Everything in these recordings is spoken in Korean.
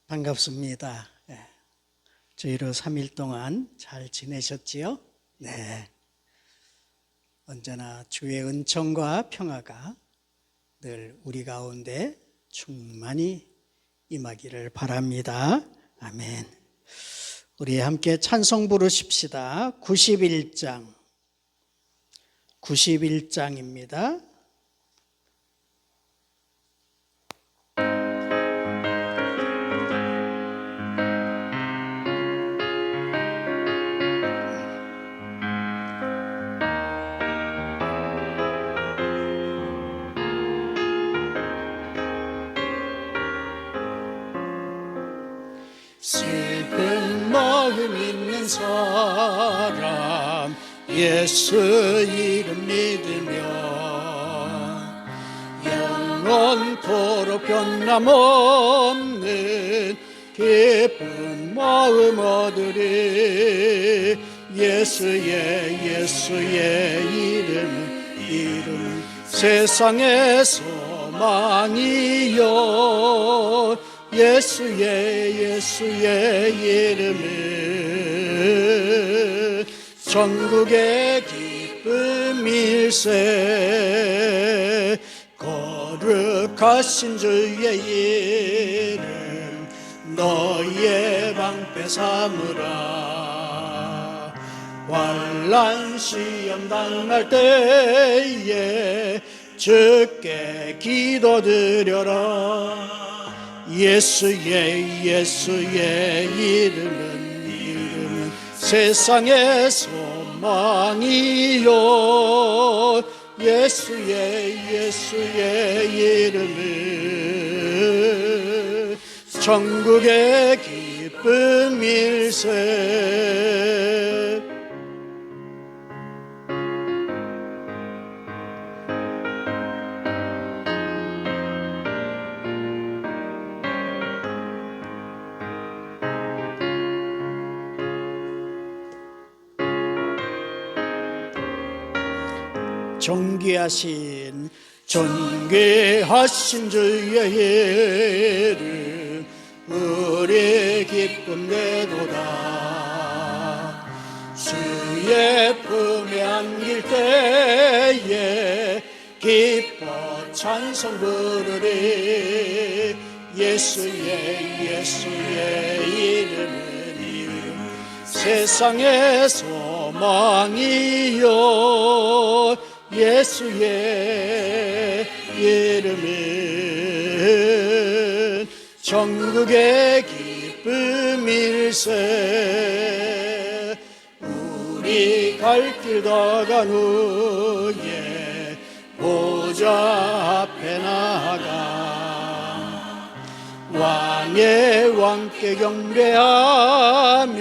반갑습니다. 저희로 3일 동안 잘 지내셨지요? 네. 언제나 주의 은총과 평화가 늘 우리 가운데 충만히 임하기를 바랍니다. 아멘. 우리 함께 찬송 부르십시다. 91장입니다. 슬픈 마음 있는 사람 예수 이름 믿으며 영원토록 변함없는 기쁜 마음 얻으리. 예수의 이름 세상의 소망이요. 예수의 이름은 전국의 기쁨일세. 거룩하신 주의 이름 너희의 방패 삼으라. 환난 시험 당할 때에 주께 기도드려라. 예수의 이름은 세상의 소망이요. 예수의 이름은 천국의 기쁨일세. 존귀하신 주의 이름 우리 기쁨 되도다. 주의 품에 안길 때에 기뻐 찬송 부르리. 예수의 이름은 세상의 소망이요. 예수의 이름은 천국의 기쁨일세. 우리 갈 길 다간 후에 보좌 앞에 나가 왕의 왕께 경배하며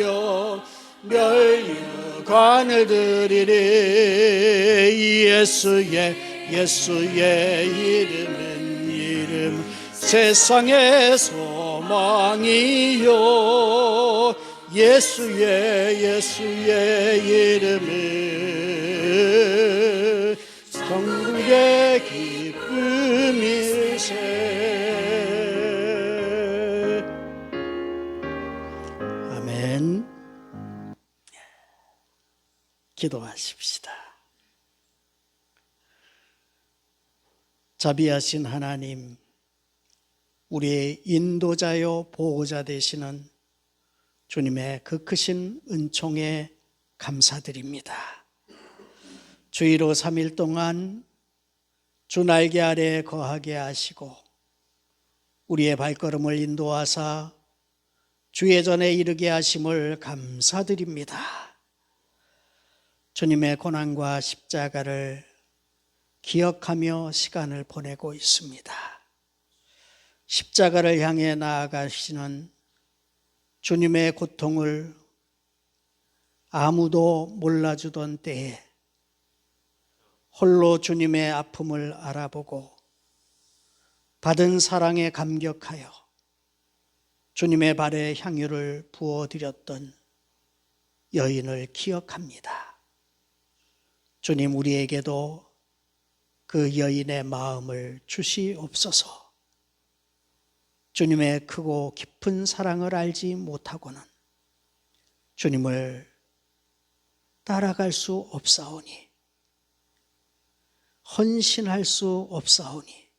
멸류관을 드리리. 예수의 이름 세상의 소망이요. 예수의 이름은 천국의 기쁨일세. 아멘. 기도하십시다. 자비하신 하나님, 우리의 인도자요 보호자 되시는 주님의 그 크신 은총에 감사드립니다. 주의로 3일 동안 주 날개 아래 거하게 하시고 우리의 발걸음을 인도하사 주의 전에 이르게 하심을 감사드립니다. 주님의 고난과 십자가를 기억하며 시간을 보내고 있습니다. 십자가를 향해 나아가시는 주님의 고통을 아무도 몰라주던 때에 홀로 주님의 아픔을 알아보고 받은 사랑에 감격하여 주님의 발에 향유를 부어드렸던 여인을 기억합니다. 주님, 우리에게도 그 여인의 마음을 주시옵소서. 주님의 크고 깊은 사랑을 알지 못하고는 주님을 따라갈 수 없사오니, 헌신할 수 없사오니,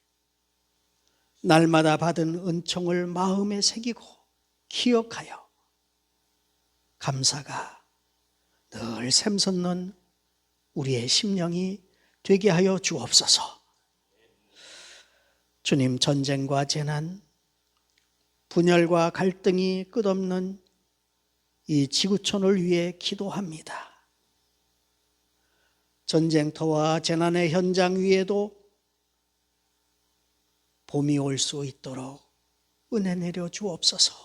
날마다 받은 은총을 마음에 새기고 기억하여 감사가 늘 샘솟는 우리의 심령이 되게 하여 주옵소서. 주님, 전쟁과 재난, 분열과 갈등이 끝없는 이 지구촌을 위해 기도합니다. 전쟁터와 재난의 현장 위에도 봄이 올 수 있도록 은혜 내려 주옵소서.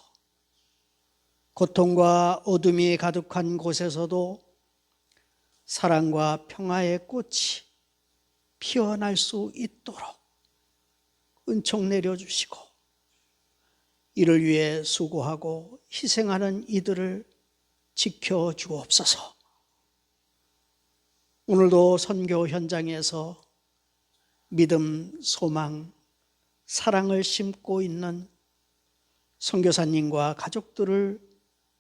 고통과 어둠이 가득한 곳에서도 사랑과 평화의 꽃이 피어날 수 있도록 은총 내려주시고, 이를 위해 수고하고 희생하는 이들을 지켜주옵소서. 오늘도 선교 현장에서 믿음, 소망, 사랑을 심고 있는 선교사님과 가족들을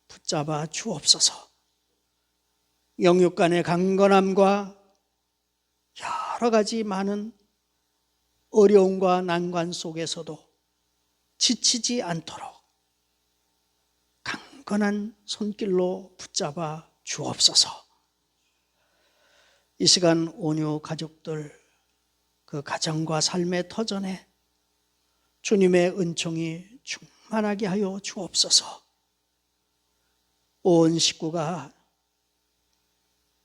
붙잡아 주옵소서. 영육 간의 강건함과 여러 가지 많은 어려움과 난관 속에서도 지치지 않도록 강건한 손길로 붙잡아 주옵소서. 이 시간 온유 가족들, 그 가정과 삶의 터전에 주님의 은총이 충만하게 하여 주옵소서. 온 식구가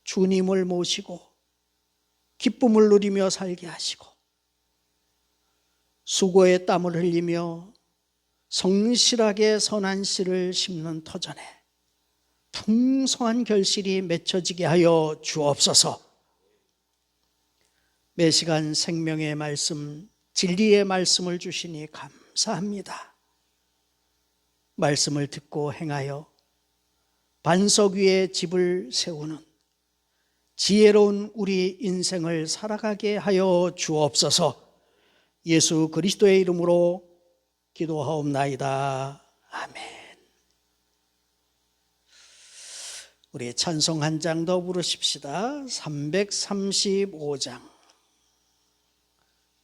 주님을 모시고 기쁨을 누리며 살게 하시고, 수고의 땀을 흘리며 성실하게 선한 씨를 심는 터전에 풍성한 결실이 맺혀지게 하여 주옵소서. 매 시간 생명의 말씀, 진리의 말씀을 주시니 감사합니다. 말씀을 듣고 행하여 반석 위에 집을 세우는 지혜로운 우리 인생을 살아가게 하여 주옵소서. 예수 그리스도의 이름으로 기도하옵나이다. 아멘. 우리 찬송 한 장 더 부르십시다. 335장.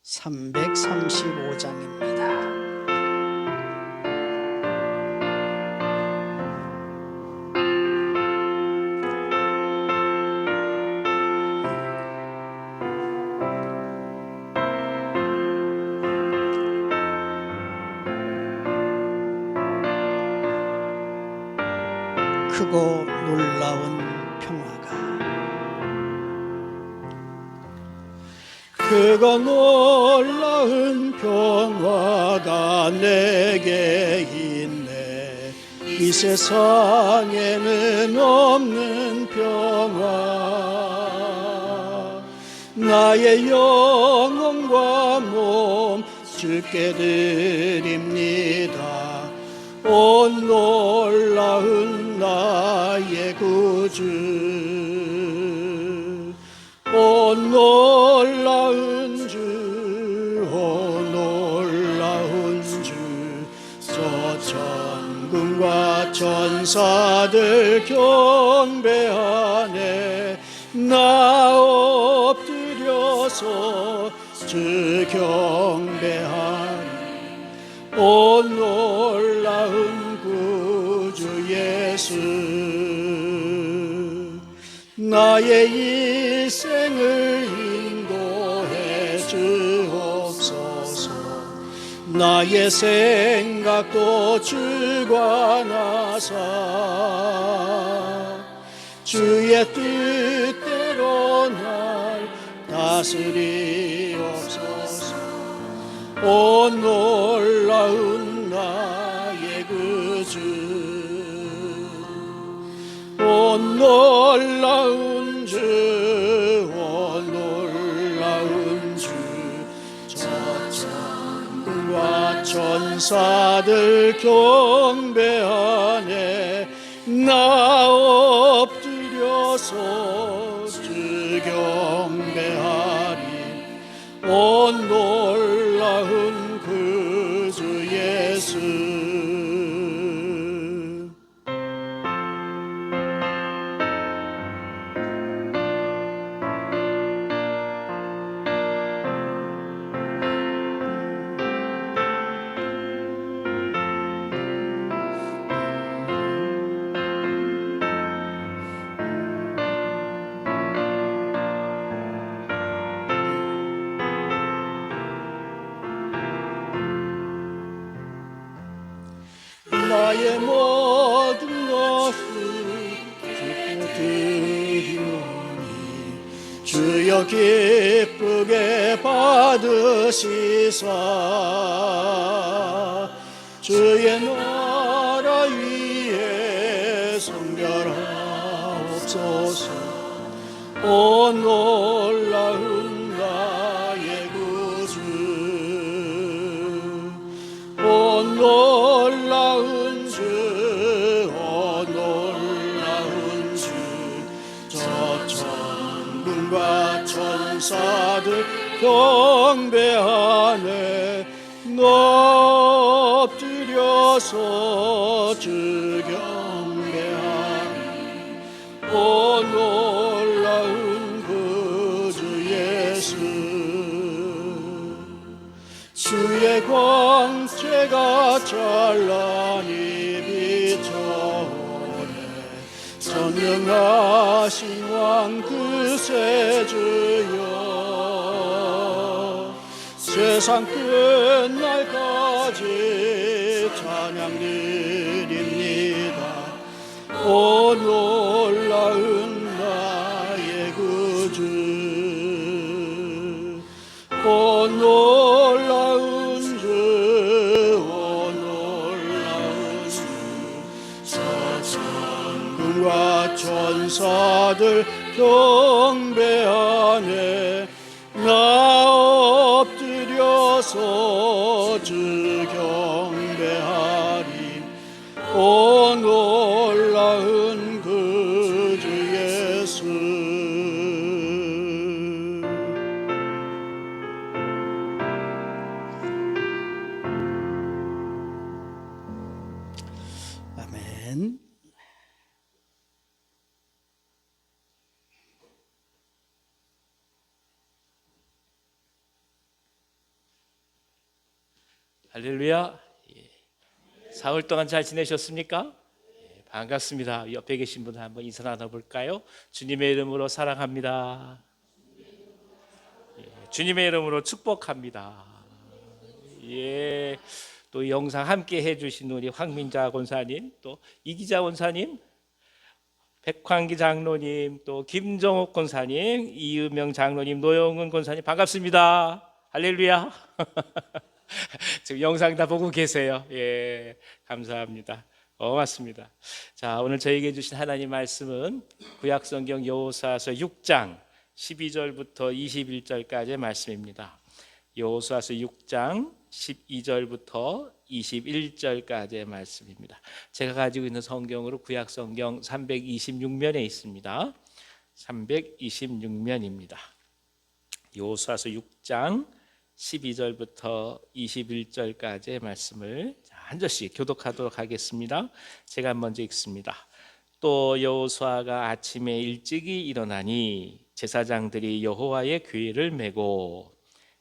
335장입니다. 크고 놀라운 평화가, 크고 놀라운 평화가 내게 있네. 이 세상에는 없는 평화. 나의 영혼과 몸 주께 드립니다. 온 놀라운 나의 구주, 온 놀라운 주, 온 놀라운 주. 저 천군과 천사들 경배하네. 나 엎드려서 주 경배하네. 온 놀라운 구주 예수, 나의 일생을 인도해 주옵소서. 나의 생각도 주관하사 주의 뜻대로 날 다스리옵소서. 온 놀라운 나의 구주, 온 놀라운 주, 온 놀라운 주. 저 천군과 천사들 경배하네. 나 엎드려서 주 경배하리. 온 놀라운 구주 예수, 나의 모든 것을 주께 드리오니 주여 기쁘게 받으시사 주의 나라 위에 성별하옵소서. 오 놀라운 나의 구주, 오 놀라운 주, 오 놀라운 주. 저 천군과 천사들 경배하네. 엎드려서 주 경배하니 오 놀라운 구주 예수. 주의 광채가 찬란히 비춰오네. 전능하신 왕 그새 주여 세상 끝날까지 찬양 드립니다. 오 놀라운 나의 구주, 오 놀라운 주, 오 놀라운 주. 천군과 천사들 경배하네. 나 엎드려서 주 경배하리. 오 놀라운 구주 예수. 아멘. 할렐루야. 사흘 동안 잘 지내셨습니까? 반갑습니다. 옆에 계신 분 한번 인사 나눠볼까요? 주님의 이름으로 사랑합니다. 주님의 이름으로 축복합니다. 또 영상 함께 해주신 우리 황민자 권사님, 또 이기자 권사님, 백환기 장로님, 또 김정옥 권사님, 이은명 장로님, 노영은 권사님 반갑습니다. 할렐루야. 지금 영상 다 보고 계세요. 감사합니다. 고맙습니다. 자, 오늘 저에게 주신 하나님 말씀은 구약성경 여호수아서 6장 12절부터 21절까지의 말씀입니다. 여호수아서 6장 12절부터 21절까지의 말씀입니다. 제가 가지고 있는 성경으로 구약성경 326면에 있습니다. 326면입니다. 여호수아서 6장 12절부터 21절까지의 말씀을 한 절씩 교독하도록 하겠습니다. 제가 먼저 읽습니다. 또 여호수아가 아침에 일찍이 일어나니 제사장들이 여호와의 궤를 메고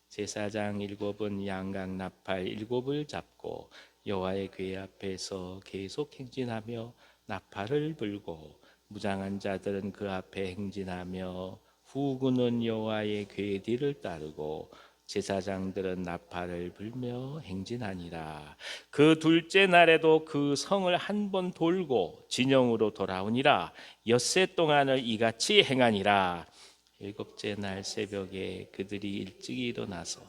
제사장 7은 양각 나팔 7을 잡고 여호와의 궤 앞에서 계속 행진하며 나팔을 불고 무장한 자들은 그 앞에 행진하며 후군은 여호와의 궤 뒤를 따르고 제사장들은 나팔을 불며 행진하니라. 그 둘째 날에도 그 성을 한 번 돌고 진영으로 돌아오니라. 엿새 동안을 이같이 행하니라. 일곱째 날 새벽에 그들이 일찍 일어나서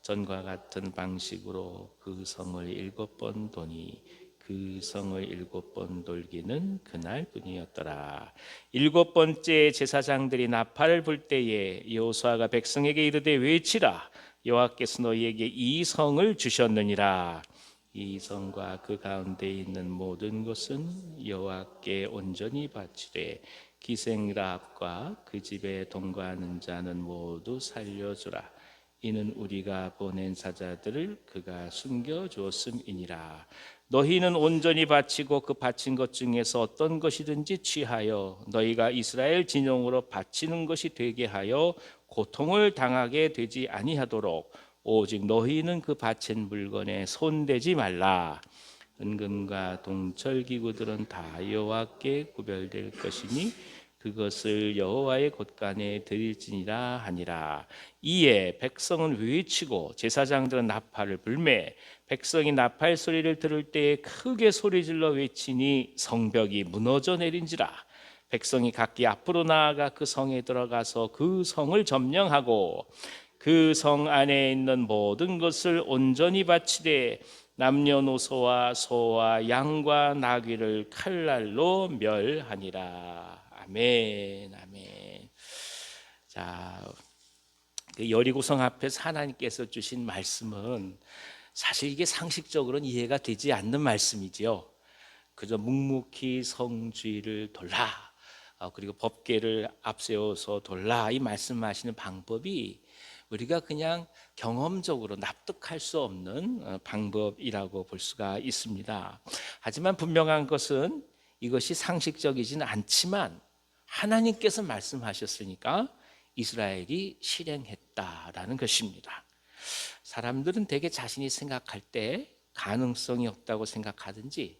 전과 같은 방식으로 그 성을 7번 도니 그 성을 7번 돌기는 그날뿐이었더라. 7번째 제사장들이 나팔을 불 때에 여호수아가 백성에게 이르되 외치라. 여호와께서 너희에게 이 성을 주셨느니라. 이 성과 그 가운데 있는 모든 것은 여호와께 온전히 바치되 기생라합과 그 집에 동거하는 자는 모두 살려주라. 이는 우리가 보낸 사자들을 그가 숨겨주었음이니라. 너희는 온전히 바치고 그 바친 것 중에서 어떤 것이든지 취하여 너희가 이스라엘 진영으로 바치는 것이 되게 하여 고통을 당하게 되지 아니하도록 오직 너희는 그 바친 물건에 손대지 말라. 은금과 동철 기구들은 다 여호와께 구별될 것이니 그것을 여호와의 곳간에 드릴지니라 하니라. 이에 백성은 외치고 제사장들은 나팔을 불매 백성이 나팔 소리를 들을 때에 크게 소리질러 외치니 성벽이 무너져 내린지라. 백성이 각기 앞으로 나아가 그 성에 들어가서 그 성을 점령하고 그 성 안에 있는 모든 것을 온전히 바치되 남녀노소와 소와 양과 나귀를 칼날로 멸하니라. 아멘, 아멘. 자, 그 여리고성 앞에서 하나님께서 주신 말씀은 사실 이게 상식적으로는 이해가 되지 않는 말씀이지요. 그저 묵묵히 성주의를 돌라, 그리고 법궤를 앞세워서 돌라, 이 말씀하시는 방법이 우리가 그냥 경험적으로 납득할 수 없는 방법이라고 볼 수가 있습니다. 하지만 분명한 것은 이것이 상식적이지는 않지만 하나님께서 말씀하셨으니까 이스라엘이 실행했다라는 것입니다. 사람들은 대개 자신이 생각할 때 가능성이 없다고 생각하든지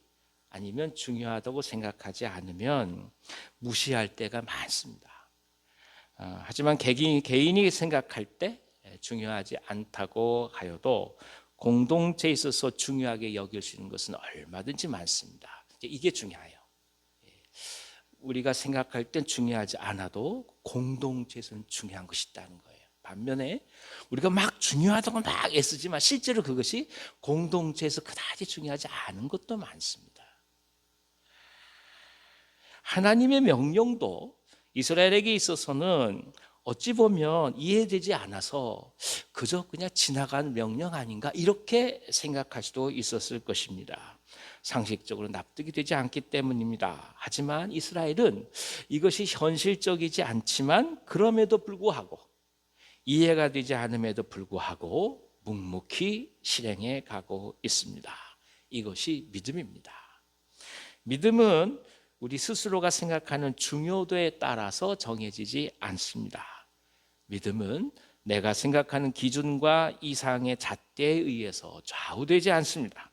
아니면 중요하다고 생각하지 않으면 무시할 때가 많습니다. 하지만 개인이 생각할 때 중요하지 않다고 하여도 공동체에 있어서 중요하게 여길 수 있는 것은 얼마든지 많습니다. 이게 중요해요. 우리가 생각할 땐 중요하지 않아도 공동체에서는 중요한 것이 있다는 거예요. 반면에 우리가 막 중요하다고 막 애쓰지만 실제로 그것이 공동체에서 그다지 중요하지 않은 것도 많습니다. 하나님의 명령도 이스라엘에게 있어서는 어찌 보면 이해되지 않아서 그저 그냥 지나간 명령 아닌가 이렇게 생각할 수도 있었을 것입니다. 상식적으로 납득이 되지 않기 때문입니다. 하지만 이스라엘은 이것이 현실적이지 않지만 그럼에도 불구하고 이해가 되지 않음에도 불구하고 묵묵히 실행해 가고 있습니다. 이것이 믿음입니다. 믿음은 우리 스스로가 생각하는 중요도에 따라서 정해지지 않습니다. 믿음은 내가 생각하는 기준과 이상의 잣대에 의해서 좌우되지 않습니다.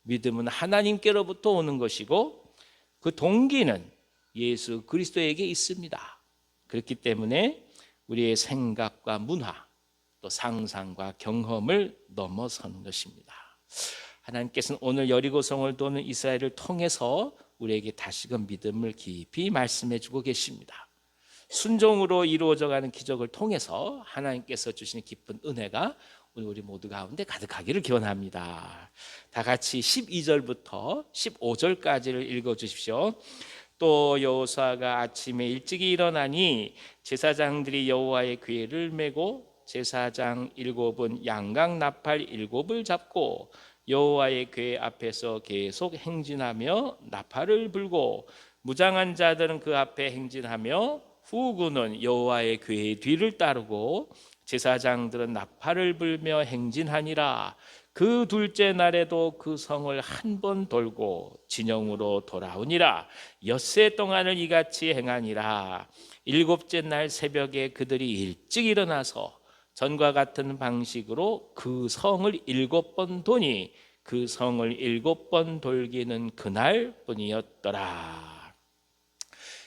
믿음은 하나님께로부터 오는 것이고 그 동기는 예수 그리스도에게 있습니다. 그렇기 때문에 우리의 생각과 문화 또 상상과 경험을 넘어서는 것입니다. 하나님께서는 오늘 여리고성을 도는 이스라엘을 통해서 우리에게 다시금 믿음을 깊이 말씀해 주고 계십니다. 순종으로 이루어져가는 기적을 통해서 하나님께서 주시는 기쁜 은혜가 우리 모두 가운데 가득하기를 기원합니다. 다 같이 12절부터 15절까지를 읽어주십시오. 또 여호수아가 아침에 일찍이 일어나니 제사장들이 여호와의 궤를 메고 제사장 7은 양각 나팔 7을 잡고 여호와의 궤 앞에서 계속 행진하며 나팔을 불고 무장한 자들은 그 앞에 행진하며 후군은 여호와의 궤 뒤를 따르고 제사장들은 나팔을 불며 행진하니라. 그 둘째 날에도 그 성을 한 번 돌고 진영으로 돌아오니라. 엿새 동안을 이같이 행하니라. 일곱째 날 새벽에 그들이 일찍 일어나서 전과 같은 방식으로 그 성을 7번 도니 그 성을 7번 돌기는 그날뿐이었더라.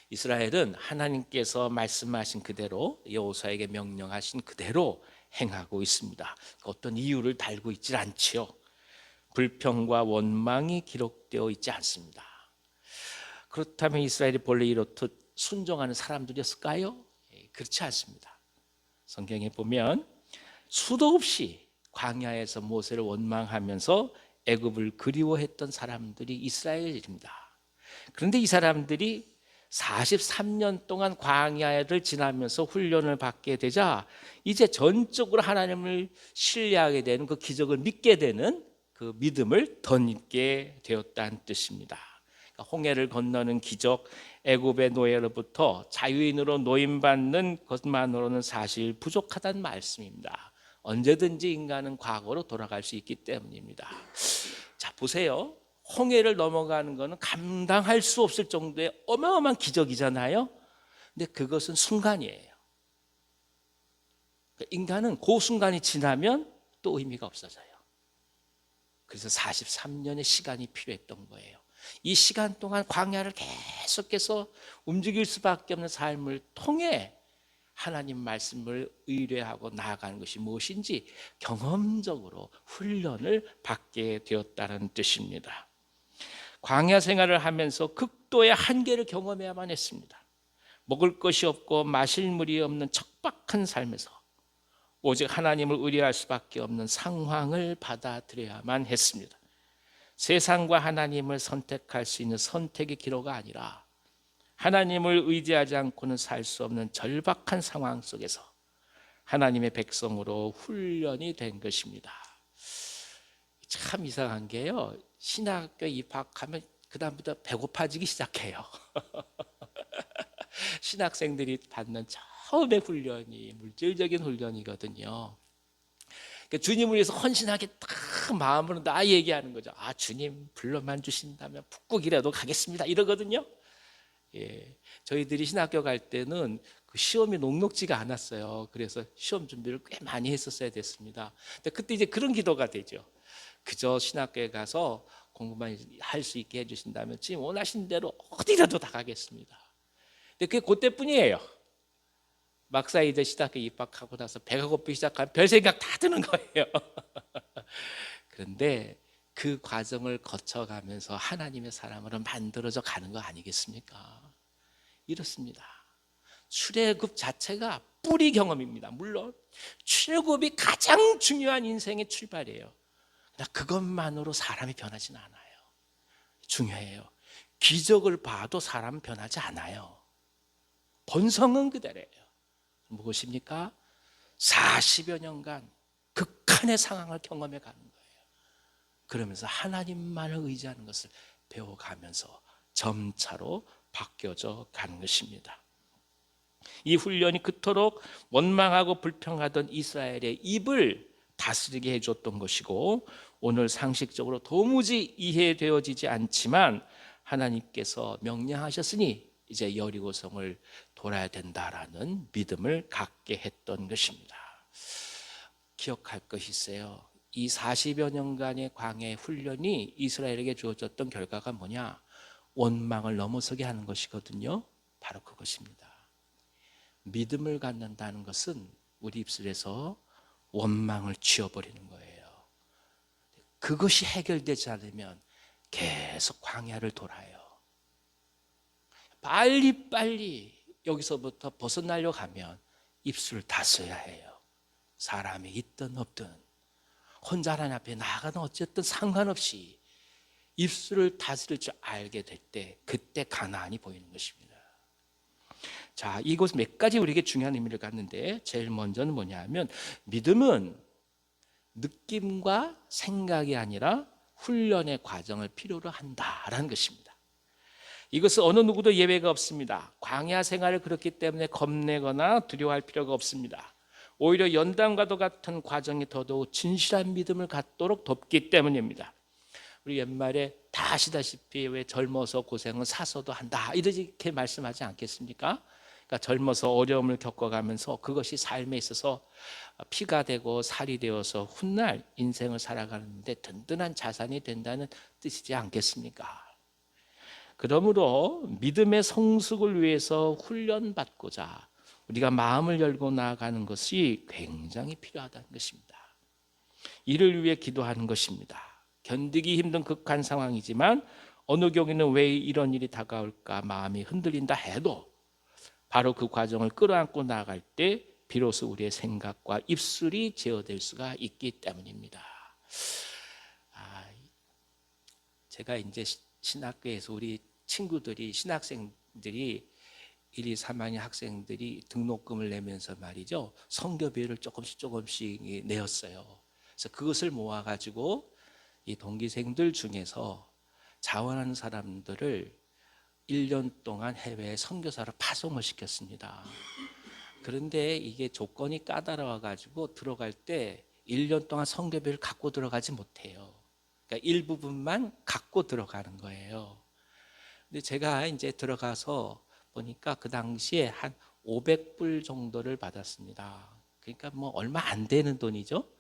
이스라엘은 하나님께서 말씀하신 그대로 여호수아에게 명령하신 그대로 행하고 있습니다. 어떤 이유를 달고 있질 않지요. 불평과 원망이 기록되어 있지 않습니다. 그렇다면 이스라엘이 본래 이렇듯 순종하는 사람들이었을까요? 그렇지 않습니다. 성경에 보면 수도 없이 광야에서 모세를 원망하면서 애굽을 그리워했던 사람들이 이스라엘입니다. 그런데 이 사람들이 43년 동안 광야를 지나면서 훈련을 받게 되자 이제 전적으로 하나님을 신뢰하게 되는 그 기적을 믿게 되는 그 믿음을 덧입게 되었다는 뜻입니다. 그러니까 홍해를 건너는 기적, 애굽의 노예로부터 자유인으로 노임받는 것만으로는 사실 부족하다는 말씀입니다. 언제든지 인간은 과거로 돌아갈 수 있기 때문입니다. 자, 보세요. 홍해를 넘어가는 것은 감당할 수 없을 정도의 어마어마한 기적이잖아요. 근데 그것은 순간이에요. 인간은 그 순간이 지나면 또 의미가 없어져요. 그래서 43년의 시간이 필요했던 거예요. 이 시간 동안 광야를 계속해서 움직일 수밖에 없는 삶을 통해 하나님 말씀을 의뢰하고 나아가는 것이 무엇인지 경험적으로 훈련을 받게 되었다는 뜻입니다. 광야 생활을 하면서 극도의 한계를 경험해야만 했습니다. 먹을 것이 없고 마실 물이 없는 척박한 삶에서 오직 하나님을 의뢰할 수밖에 없는 상황을 받아들여야만 했습니다. 세상과 하나님을 선택할 수 있는 선택의 기로가 아니라 하나님을 의지하지 않고는 살 수 없는 절박한 상황 속에서 하나님의 백성으로 훈련이 된 것입니다. 참 이상한 게요, 신학교에 입학하면 그 다음부터 배고파지기 시작해요. 신학생들이 받는 처음의 훈련이 물질적인 훈련이거든요. 그러니까 주님을 위해서 헌신하게 딱 마음으로 나 얘기하는 거죠. 아, 주님 불러만 주신다면 북극이라도 가겠습니다, 이러거든요. 예, 저희들이 신학교 갈 때는 그 시험이 녹록지가 않았어요. 그래서 시험 준비를 꽤 많이 했었어야 됐습니다. 근데 그때 이제 그런 기도가 되죠. 그저 신학교에 가서 공부만 할 수 있게 해주신다면 지금 원하신 대로 어디라도 다 가겠습니다. 근데 그게 그때뿐이에요. 막상 이제 신학교 입학하고 나서 배가 고프기 시작하면 별 생각 다 드는 거예요. 그런데 그 과정을 거쳐가면서 하나님의 사람으로 만들어져 가는 거 아니겠습니까? 이렇습니다. 출애굽 자체가 뿌리 경험입니다. 물론 출애굽이 가장 중요한 인생의 출발이에요. 그러나 그것만으로 사람이 변하지는 않아요. 중요해요. 기적을 봐도 사람은 변하지 않아요. 본성은 그대로예요. 무엇입니까? 40여 년간 극한의 상황을 경험해 가는 거예요. 그러면서 하나님만을 의지하는 것을 배워가면서 점차로 바뀌어져 가는 것입니다. 이 훈련이 그토록 원망하고 불평하던 이스라엘의 입을 다스리게 해줬던 것이고, 오늘 상식적으로 도무지 이해되어지지 않지만 하나님께서 명령하셨으니 이제 여리고성을 돌아야 된다라는 믿음을 갖게 했던 것입니다. 기억할 것이 있어요. 이 40여 년간의 광야의 훈련이 이스라엘에게 주어졌던 결과가 뭐냐? 원망을 넘어서게 하는 것이거든요. 바로 그것입니다. 믿음을 갖는다는 것은 우리 입술에서 원망을 지워버리는 거예요. 그것이 해결되지 않으면 계속 광야를 돌아요. 빨리빨리 여기서부터 벗어나려고 하면 입술을 다써야 해요. 사람이 있든 없든 혼자 하나님 앞에 나아가든 어쨌든 상관없이 입술을 다스릴 줄 알게 될 때, 그때 가나안이 보이는 것입니다. 자, 이곳 몇 가지 우리에게 중요한 의미를 갖는데, 제일 먼저는 뭐냐면 믿음은 느낌과 생각이 아니라 훈련의 과정을 필요로 한다라는 것입니다. 이것은 어느 누구도 예외가 없습니다. 광야 생활을 그렇기 때문에 겁내거나 두려워할 필요가 없습니다. 오히려 연단과도 같은 과정이 더더욱 진실한 믿음을 갖도록 돕기 때문입니다. 우리 옛말에 다 아시다시피 왜 젊어서 고생은 사서도 한다, 이렇게 말씀하지 않겠습니까? 그러니까 젊어서 어려움을 겪어가면서 그것이 삶에 있어서 피가 되고 살이 되어서 훗날 인생을 살아가는데 든든한 자산이 된다는 뜻이지 않겠습니까? 그러므로 믿음의 성숙을 위해서 훈련받고자 우리가 마음을 열고 나아가는 것이 굉장히 필요하다는 것입니다. 이를 위해 기도하는 것입니다. 견디기 힘든 극한 상황이지만 어느 경우에는 왜 이런 일이 다가올까 마음이 흔들린다 해도 바로 그 과정을 끌어안고 나아갈 때 비로소 우리의 생각과 입술이 제어될 수가 있기 때문입니다. 제가 이제 신학교에서 우리 친구들이, 신학생들이 1, 2, 3학년 학생들이 등록금을 내면서 말이죠, 선교비를 조금씩 내었어요. 그래서 그것을 모아가지고 이 동기생들 중에서 자원하는 사람들을 1년 동안 해외에 선교사로 파송을 시켰습니다. 그런데 이게 조건이 까다로워가지고 들어갈 때 1년 동안 선교비를 갖고 들어가지 못해요. 그러니까 일부분만 갖고 들어가는 거예요. 근데 제가 이제 들어가서 보니까 그 당시에 한 500불 정도를 받았습니다. 그러니까 뭐 얼마 안 되는 돈이죠.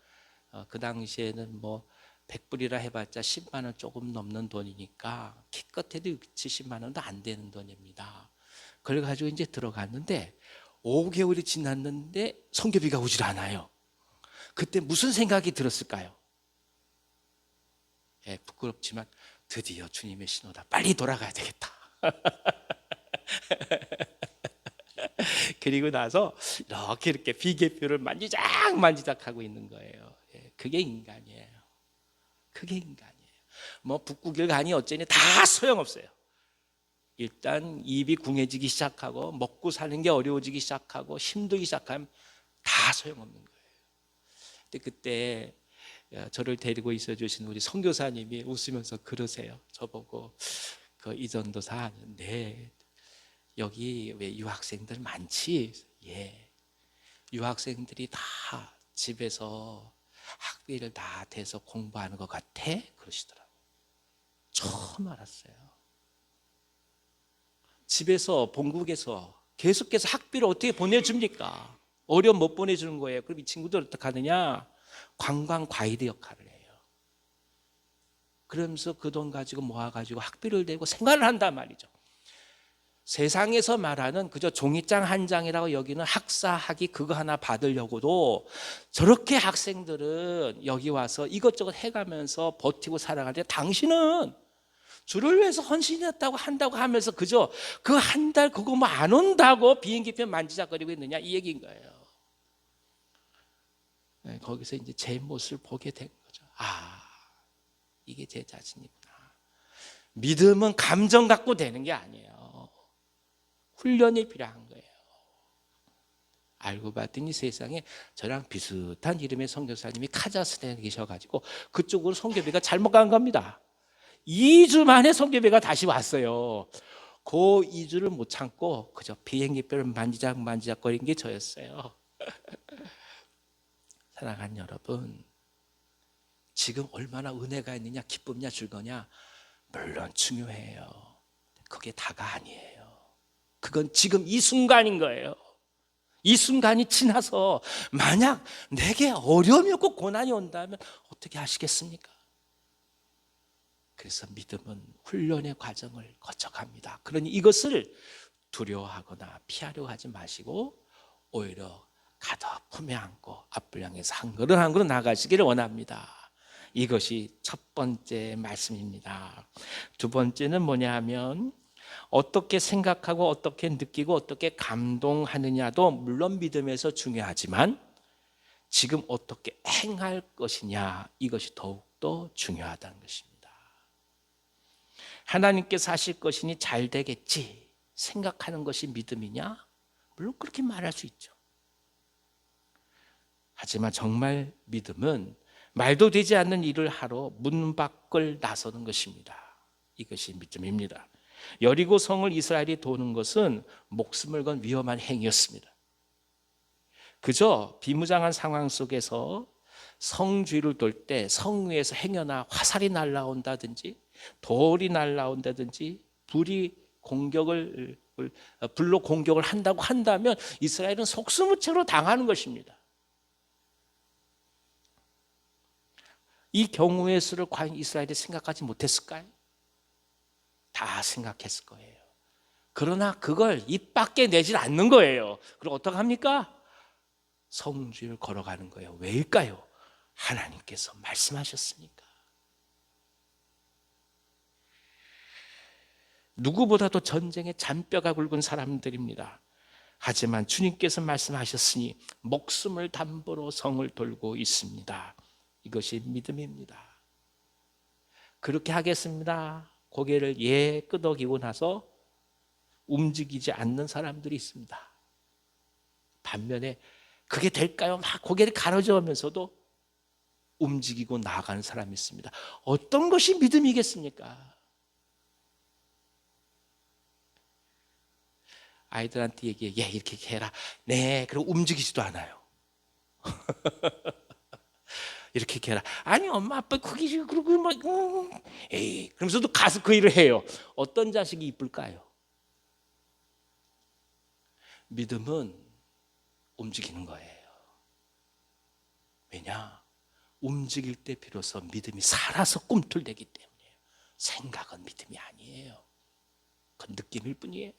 그 당시에는 뭐 100불이라 해봤자 10만 원 조금 넘는 돈이니까 기껏해도 70만 원도 안 되는 돈입니다. 그래가지고 이제 들어갔는데 5개월이 지났는데 성교비가 오질 않아요. 그때 무슨 생각이 들었을까요? 예, 부끄럽지만 드디어 주님의 신호다. 빨리 돌아가야 되겠다. 그리고 나서 이렇게 비계표를 만지작 하고 있는 거예요. 예, 그게 인간이에요. 그게 인간이에요. 뭐 북구길 가니 어쩌니 다 소용없어요. 일단 입이 궁해지기 시작하고 먹고 사는 게 어려워지기 시작하고 힘들기 시작하면 다 소용없는 거예요. 근데 그때 저를 데리고 있어 주신 우리 선교사님이 웃으면서 그러세요. 저보고 그 이전도사, 네, 여기 왜 유학생들 많지? 예, 유학생들이 다 집에서 학비를 다 대서 공부하는 것 같아? 그러시더라고요. 처음 알았어요. 집에서 본국에서 계속해서 학비를 어떻게 보내줍니까? 어려움 못 보내주는 거예요. 그럼 이 친구들 어떻게 하느냐? 관광 가이드 역할을 해요. 그러면서 그 돈 가지고 모아가지고 학비를 내고 생활을 한단 말이죠. 세상에서 말하는 그저 종이장 한 장이라고 여기는 학사 학위 그거 하나 받으려고도 저렇게 학생들은 여기 와서 이것저것 해가면서 버티고 살아가는데 당신은 주를 위해서 헌신했다고 한다고 하면서 그저 그 한 달 그거 뭐 안 온다고 비행기표 만지작거리고 있느냐 이 얘기인 거예요. 네, 거기서 이제 제 모습을 보게 된 거죠. 아, 이게 제 자신이구나. 믿음은 감정 갖고 되는 게 아니에요. 훈련이 필요한 거예요. 알고 봤더니 세상에 저랑 비슷한 이름의 선교사님이 카자흐스탄에 계셔가지고 그쪽으로 선교비가 잘못 간 겁니다. 2주 만에 선교비가 다시 왔어요. 그 2주를 못 참고 그저 비행기표를 만지작거린 게 저였어요. 사랑하는 여러분, 지금 얼마나 은혜가 있느냐 기쁨이냐 즐거냐 물론 중요해요. 그게 다가 아니에요. 그건 지금 이 순간인 거예요. 이 순간이 지나서 만약 내게 어려움이 없고 고난이 온다면 어떻게 하시겠습니까? 그래서 믿음은 훈련의 과정을 거쳐갑니다. 그러니 이것을 두려워하거나 피하려고 하지 마시고 오히려 가득 품에 안고 앞을 향해서 한 걸음 나가시기를 원합니다. 이것이 첫 번째 말씀입니다. 두 번째는 뭐냐 하면 어떻게 생각하고 어떻게 느끼고 어떻게 감동하느냐도 물론 믿음에서 중요하지만 지금 어떻게 행할 것이냐 이것이 더욱더 중요하다는 것입니다. 하나님께서 하실 것이니 잘 되겠지 생각하는 것이 믿음이냐? 물론 그렇게 말할 수 있죠. 하지만 정말 믿음은 말도 되지 않는 일을 하러 문 밖을 나서는 것입니다. 이것이 믿음입니다. 여리고 성을 이스라엘이 도는 것은 목숨을 건 위험한 행위였습니다. 그저 비무장한 상황 속에서 성주를 돌 때 성 위에서 행여나 화살이 날라온다든지 돌이 날라온다든지 불로 공격을 한다고 한다면 이스라엘은 속수무책으로 당하는 것입니다. 이 경우의 수를 과연 이스라엘이 생각하지 못했을까요? 다 생각했을 거예요. 그러나 그걸 입 밖에 내질 않는 거예요. 그럼 어떡합니까? 성주를 걸어가는 거예요. 왜일까요? 하나님께서 말씀하셨으니까. 누구보다도 전쟁에 잔뼈가 굵은 사람들입니다. 하지만 주님께서 말씀하셨으니 목숨을 담보로 성을 돌고 있습니다. 이것이 믿음입니다. 그렇게 하겠습니다. 고개를 끄덕이고 나서 움직이지 않는 사람들이 있습니다. 반면에 그게 될까요? 막 고개를 가로저으면서도 움직이고 나아가는 사람이 있습니다. 어떤 것이 믿음이겠습니까? 아이들한테 얘기해. 이렇게 해라. 네, 그리고 움직이지도 않아요. 이렇게 해라. 아니 엄마 아빠 그게 그러고 막 에이 그러면서도 가서 그 일을 해요. 어떤 자식이 이쁠까요? 믿음은 움직이는 거예요. 왜냐? 움직일 때 비로소 믿음이 살아서 꿈틀대기 때문이에요. 생각은 믿음이 아니에요. 그건 느낌일 뿐이에요.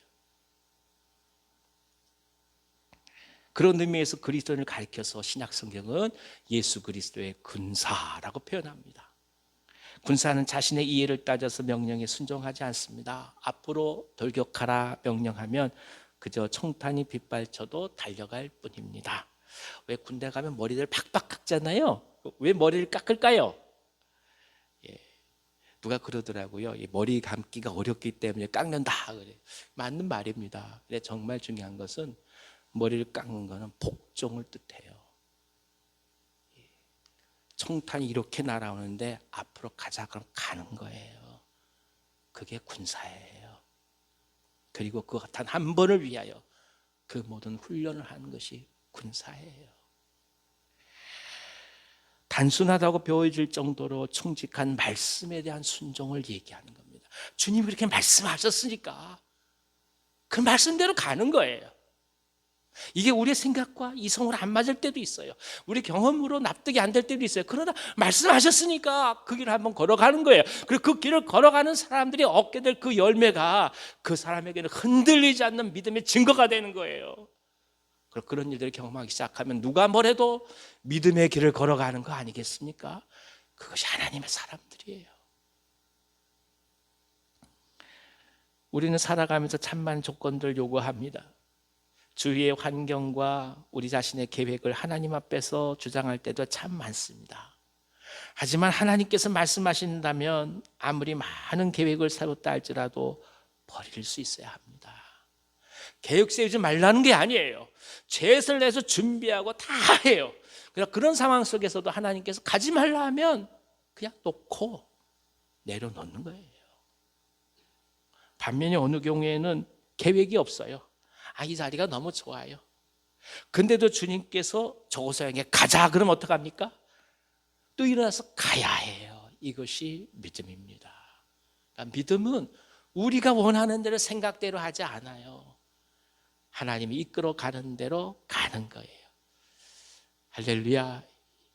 그런 의미에서 그리스도인을 가리켜서 신약 성경은 예수 그리스도의 군사라고 표현합니다. 군사는 자신의 이해를 따져서 명령에 순종하지 않습니다. 앞으로 돌격하라 명령하면 그저 총탄이 빗발쳐도 달려갈 뿐입니다. 왜 군대 가면 머리를 팍팍 깎잖아요. 왜 머리를 깎을까요? 누가 그러더라고요. 머리 감기가 어렵기 때문에 깎는다. 그래. 맞는 말입니다. 근데 정말 중요한 것은 머리를 깎는 것은 복종을 뜻해요. 총탄이 이렇게 날아오는데 앞으로 가자 그럼 가는 거예요. 그게 군사예요. 그리고 그 단 한 번을 위하여 그 모든 훈련을 하는 것이 군사예요. 단순하다고 보여질 정도로 충직한 말씀에 대한 순종을 얘기하는 겁니다. 주님이 그렇게 말씀하셨으니까 그 말씀대로 가는 거예요. 이게 우리의 생각과 이성으로 안 맞을 때도 있어요. 우리 경험으로 납득이 안 될 때도 있어요. 그러나 말씀하셨으니까 그 길을 한번 걸어가는 거예요. 그리고 그 길을 걸어가는 사람들이 얻게 될 그 열매가 그 사람에게는 흔들리지 않는 믿음의 증거가 되는 거예요. 그런 일들을 경험하기 시작하면 누가 뭐래도 믿음의 길을 걸어가는 거 아니겠습니까? 그것이 하나님의 사람들이에요. 우리는 살아가면서 참 많은 조건들을 요구합니다. 주위의 환경과 우리 자신의 계획을 하나님 앞에서 주장할 때도 참 많습니다. 하지만 하나님께서 말씀하신다면 아무리 많은 계획을 세웠다 할지라도 버릴 수 있어야 합니다. 계획 세우지 말라는 게 아니에요. 죄를 내서 준비하고 다 해요. 그런 상황 속에서도 하나님께서 가지 말라 하면 그냥 놓고 내려놓는 거예요. 반면에 어느 경우에는 계획이 없어요. 이 자리가 너무 좋아요. 근데도 주님께서 저곳에 향해 가자 그러면 어떡합니까? 또 일어나서 가야 해요. 이것이 믿음입니다. 그러니까 믿음은 우리가 원하는 대로 생각대로 하지 않아요. 하나님이 이끌어 가는 대로 가는 거예요. 할렐루야.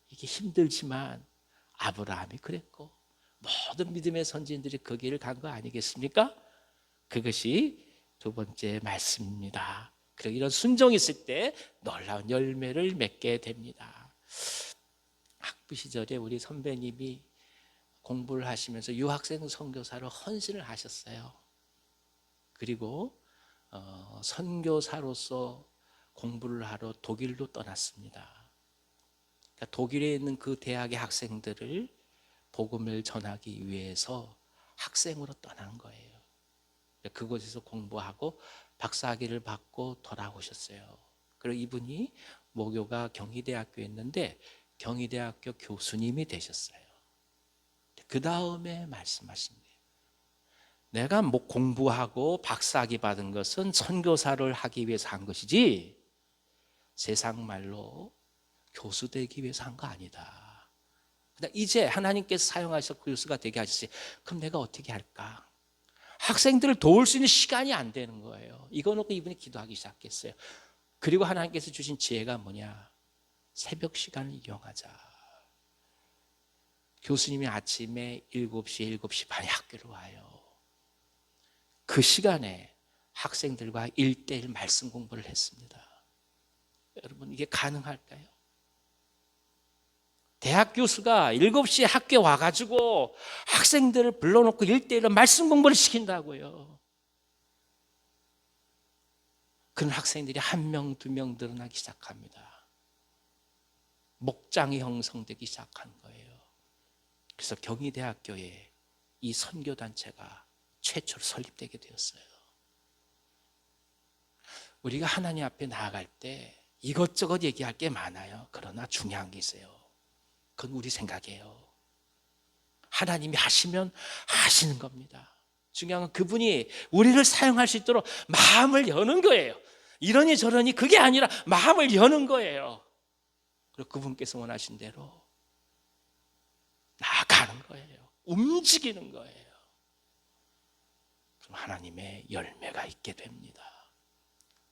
이게 힘들지만 아브라함이 그랬고 모든 믿음의 선진들이 그 길을 간 거 아니겠습니까? 그것이 두 번째 말씀입니다. 그리고 이런 순종이 있을 때 놀라운 열매를 맺게 됩니다. 학부 시절에 우리 선배님이 공부를 하시면서 유학생 선교사로 헌신을 하셨어요. 그리고 선교사로서 공부를 하러 독일로 떠났습니다. 그러니까 독일에 있는 그 대학의 학생들을 복음을 전하기 위해서 학생으로 떠난 거예요. 그곳에서 공부하고 박사학위를 받고 돌아오셨어요. 그리고 이분이 모교가 경희대학교에 있는데 경희대학교 교수님이 되셨어요. 그 다음에 말씀하신 거예요. 내가 공부하고 박사학위 받은 것은 선교사를 하기 위해서 한 것이지 세상 말로 교수 되기 위해서 한 거 아니다. 이제 하나님께서 사용하셔서 교수가 되게 하셨어요. 그럼 내가 어떻게 할까? 학생들을 도울 수 있는 시간이 안 되는 거예요. 이거 놓고 이분이 기도하기 시작했어요. 그리고 하나님께서 주신 지혜가 뭐냐? 새벽 시간을 이용하자. 교수님이 아침에 7시, 7시 반에 학교를 와요. 그 시간에 학생들과 1:1 말씀 공부를 했습니다. 여러분, 이게 가능할까요? 대학 교수가 7시에 학교에 와가지고 학생들을 불러놓고 1:1로 말씀 공부를 시킨다고요. 그런 학생들이 1명, 2명 늘어나기 시작합니다. 목장이 형성되기 시작한 거예요. 그래서 경희대학교에 이 선교단체가 최초로 설립되게 되었어요. 우리가 하나님 앞에 나아갈 때 이것저것 얘기할 게 많아요. 그러나 중요한 게 있어요. 그건 우리 생각이에요. 하나님이 하시면 하시는 겁니다. 중요한 건 그분이 우리를 사용할 수 있도록 마음을 여는 거예요. 이러니 저러니 그게 아니라 마음을 여는 거예요. 그리고 그분께서 원하신 대로 나아가는 거예요. 움직이는 거예요. 그럼 하나님의 열매가 있게 됩니다.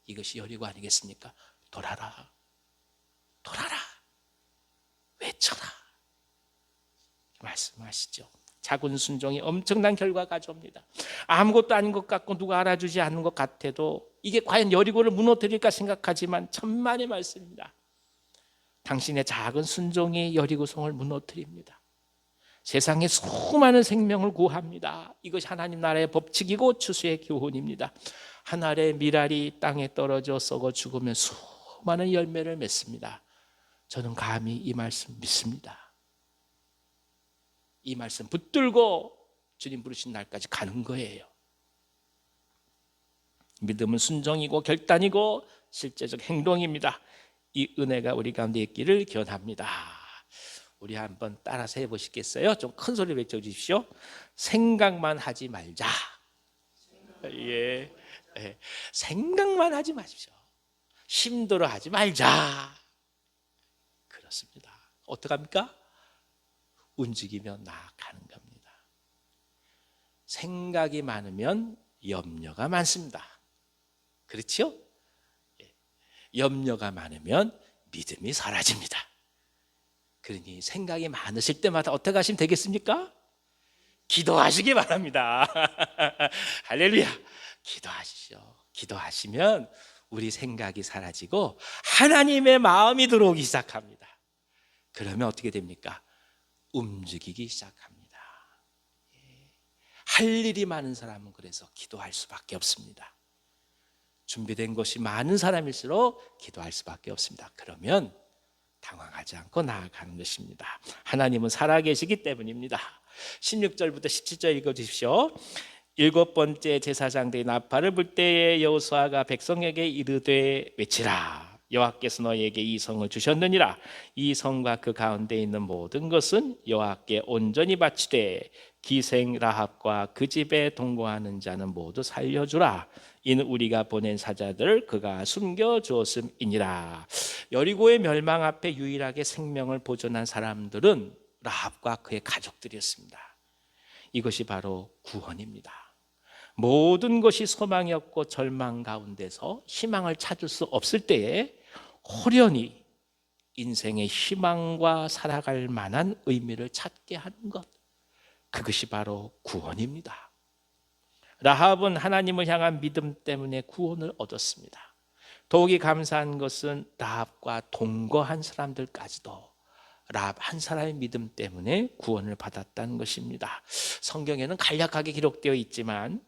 이것이 여리고 아니겠습니까? 돌아라, 돌아라, 외쳐라. 말씀하시죠. 작은 순종이 엄청난 결과 가져옵니다. 아무것도 아닌 것 같고 누가 알아주지 않는 것 같아도 이게 과연 여리고를 무너뜨릴까 생각하지만 천만의 말씀입니다. 당신의 작은 순종이 여리고성을 무너뜨립니다. 세상에 수많은 생명을 구합니다. 이것이 하나님 나라의 법칙이고 추수의 교훈입니다. 한 알의 밀알이 땅에 떨어져 썩어 죽으면 수많은 열매를 맺습니다. 저는 감히 이 말씀 믿습니다. 이 말씀 붙들고 주님 부르신 날까지 가는 거예요. 믿음은 순종이고 결단이고 실제적 행동입니다. 이 은혜가 우리 가운데 있기를 기원합니다. 우리 한번 따라서 해보시겠어요? 좀 큰 소리 외쳐주십시오. 생각만 하지 말자. 예, 생각만 하지 마십시오. 힘들어 하지 말자. 그렇습니다. 어떡합니까? 움직이며 나아가는 겁니다. 생각이 많으면 염려가 많습니다. 그렇죠? 염려가 많으면 믿음이 사라집니다. 그러니 생각이 많으실 때마다 어떻게 하시면 되겠습니까? 기도하시기 바랍니다. 할렐루야. 기도하시죠. 기도하시면 우리 생각이 사라지고 하나님의 마음이 들어오기 시작합니다. 그러면 어떻게 됩니까? 움직이기 시작합니다. 할 일이 많은 사람은 그래서 기도할 수밖에 없습니다. 준비된 것이 많은 사람일수록 기도할 수밖에 없습니다. 그러면 당황하지 않고 나아가는 것입니다. 하나님은 살아계시기 때문입니다. 16절부터 17절 읽어주십시오. 일곱 번째 제사장 된 나팔을 불 때에 여호수아가 백성에게 이르되 외치라. 여호와께서 너희에게 이 성을 주셨느니라. 이 성과 그 가운데 있는 모든 것은 여호와께 온전히 바치되 기생 라합과 그 집에 동거하는 자는 모두 살려주라. 이는 우리가 보낸 사자들을 그가 숨겨주었음이니라. 여리고의 멸망 앞에 유일하게 생명을 보존한 사람들은 라합과 그의 가족들이었습니다. 이것이 바로 구원입니다. 모든 것이 소망이 없고 절망 가운데서 희망을 찾을 수 없을 때에 호련히 인생의 희망과 살아갈 만한 의미를 찾게 하는 것, 그것이 바로 구원입니다. 라합은 하나님을 향한 믿음 때문에 구원을 얻었습니다. 더욱이 감사한 것은 라합과 동거한 사람들까지도 라합 한 사람의 믿음 때문에 구원을 받았다는 것입니다. 성경에는 간략하게 기록되어 있지만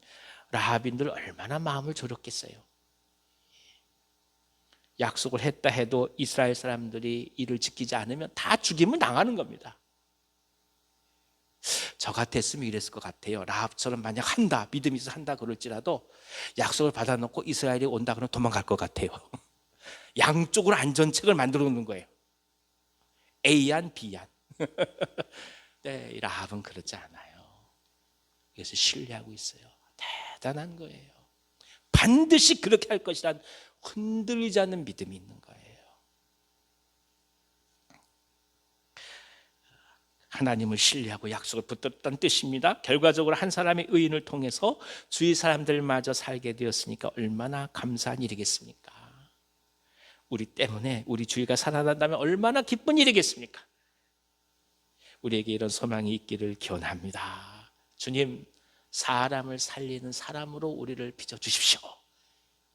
라합인들 얼마나 마음을 졸였겠어요. 약속을 했다 해도 이스라엘 사람들이 이를 지키지 않으면 다 죽임을 당하는 겁니다. 저 같았으면 이랬을 것 같아요. 라합처럼 만약 한다, 믿음이 있어 한다 그럴지라도 약속을 받아놓고 이스라엘이 온다 그러면 도망갈 것 같아요. 양쪽으로 안전책을 만들어 놓는 거예요. A안, B안. 네, 라합은 그렇지 않아요. 그래서 신뢰하고 있어요. 대단한 거예요. 반드시 그렇게 할 것이란 흔들리지 않는 믿음이 있는 거예요. 하나님을 신뢰하고 약속을 붙들었다는 뜻입니다. 결과적으로 한 사람의 의인을 통해서 주위 사람들마저 살게 되었으니까 얼마나 감사한 일이겠습니까? 우리 때문에 우리 주위가 살아난다면 얼마나 기쁜 일이겠습니까? 우리에게 이런 소망이 있기를 기원합니다. 주님, 사람을 살리는 사람으로 우리를 빚어주십시오.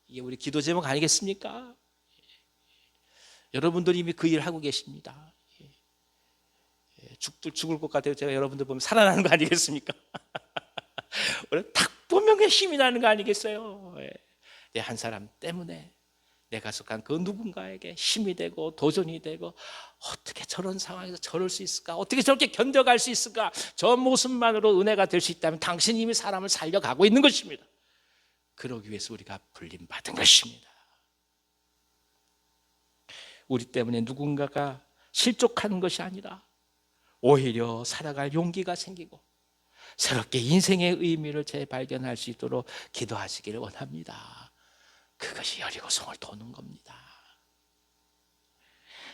이게 우리 기도 제목 아니겠습니까? 여러분들이 이미 그 일을 하고 계십니다. 죽을 것 같아요. 제가 여러분들 보면 살아나는 거 아니겠습니까? 탁보명의 힘이 나는 거 아니겠어요? 내 한 사람 때문에 내가 속한 그 누군가에게 힘이 되고 도전이 되고, 어떻게 저런 상황에서 저럴 수 있을까? 어떻게 저렇게 견뎌갈 수 있을까? 저 모습만으로 은혜가 될 수 있다면 당신이 이미 사람을 살려가고 있는 것입니다. 그러기 위해서 우리가 불림받은 것입니다. 우리 때문에 누군가가 실족하는 것이 아니라 오히려 살아갈 용기가 생기고 새롭게 인생의 의미를 재발견할 수 있도록 기도하시기를 원합니다. 그것이 여리고성을 도는 겁니다.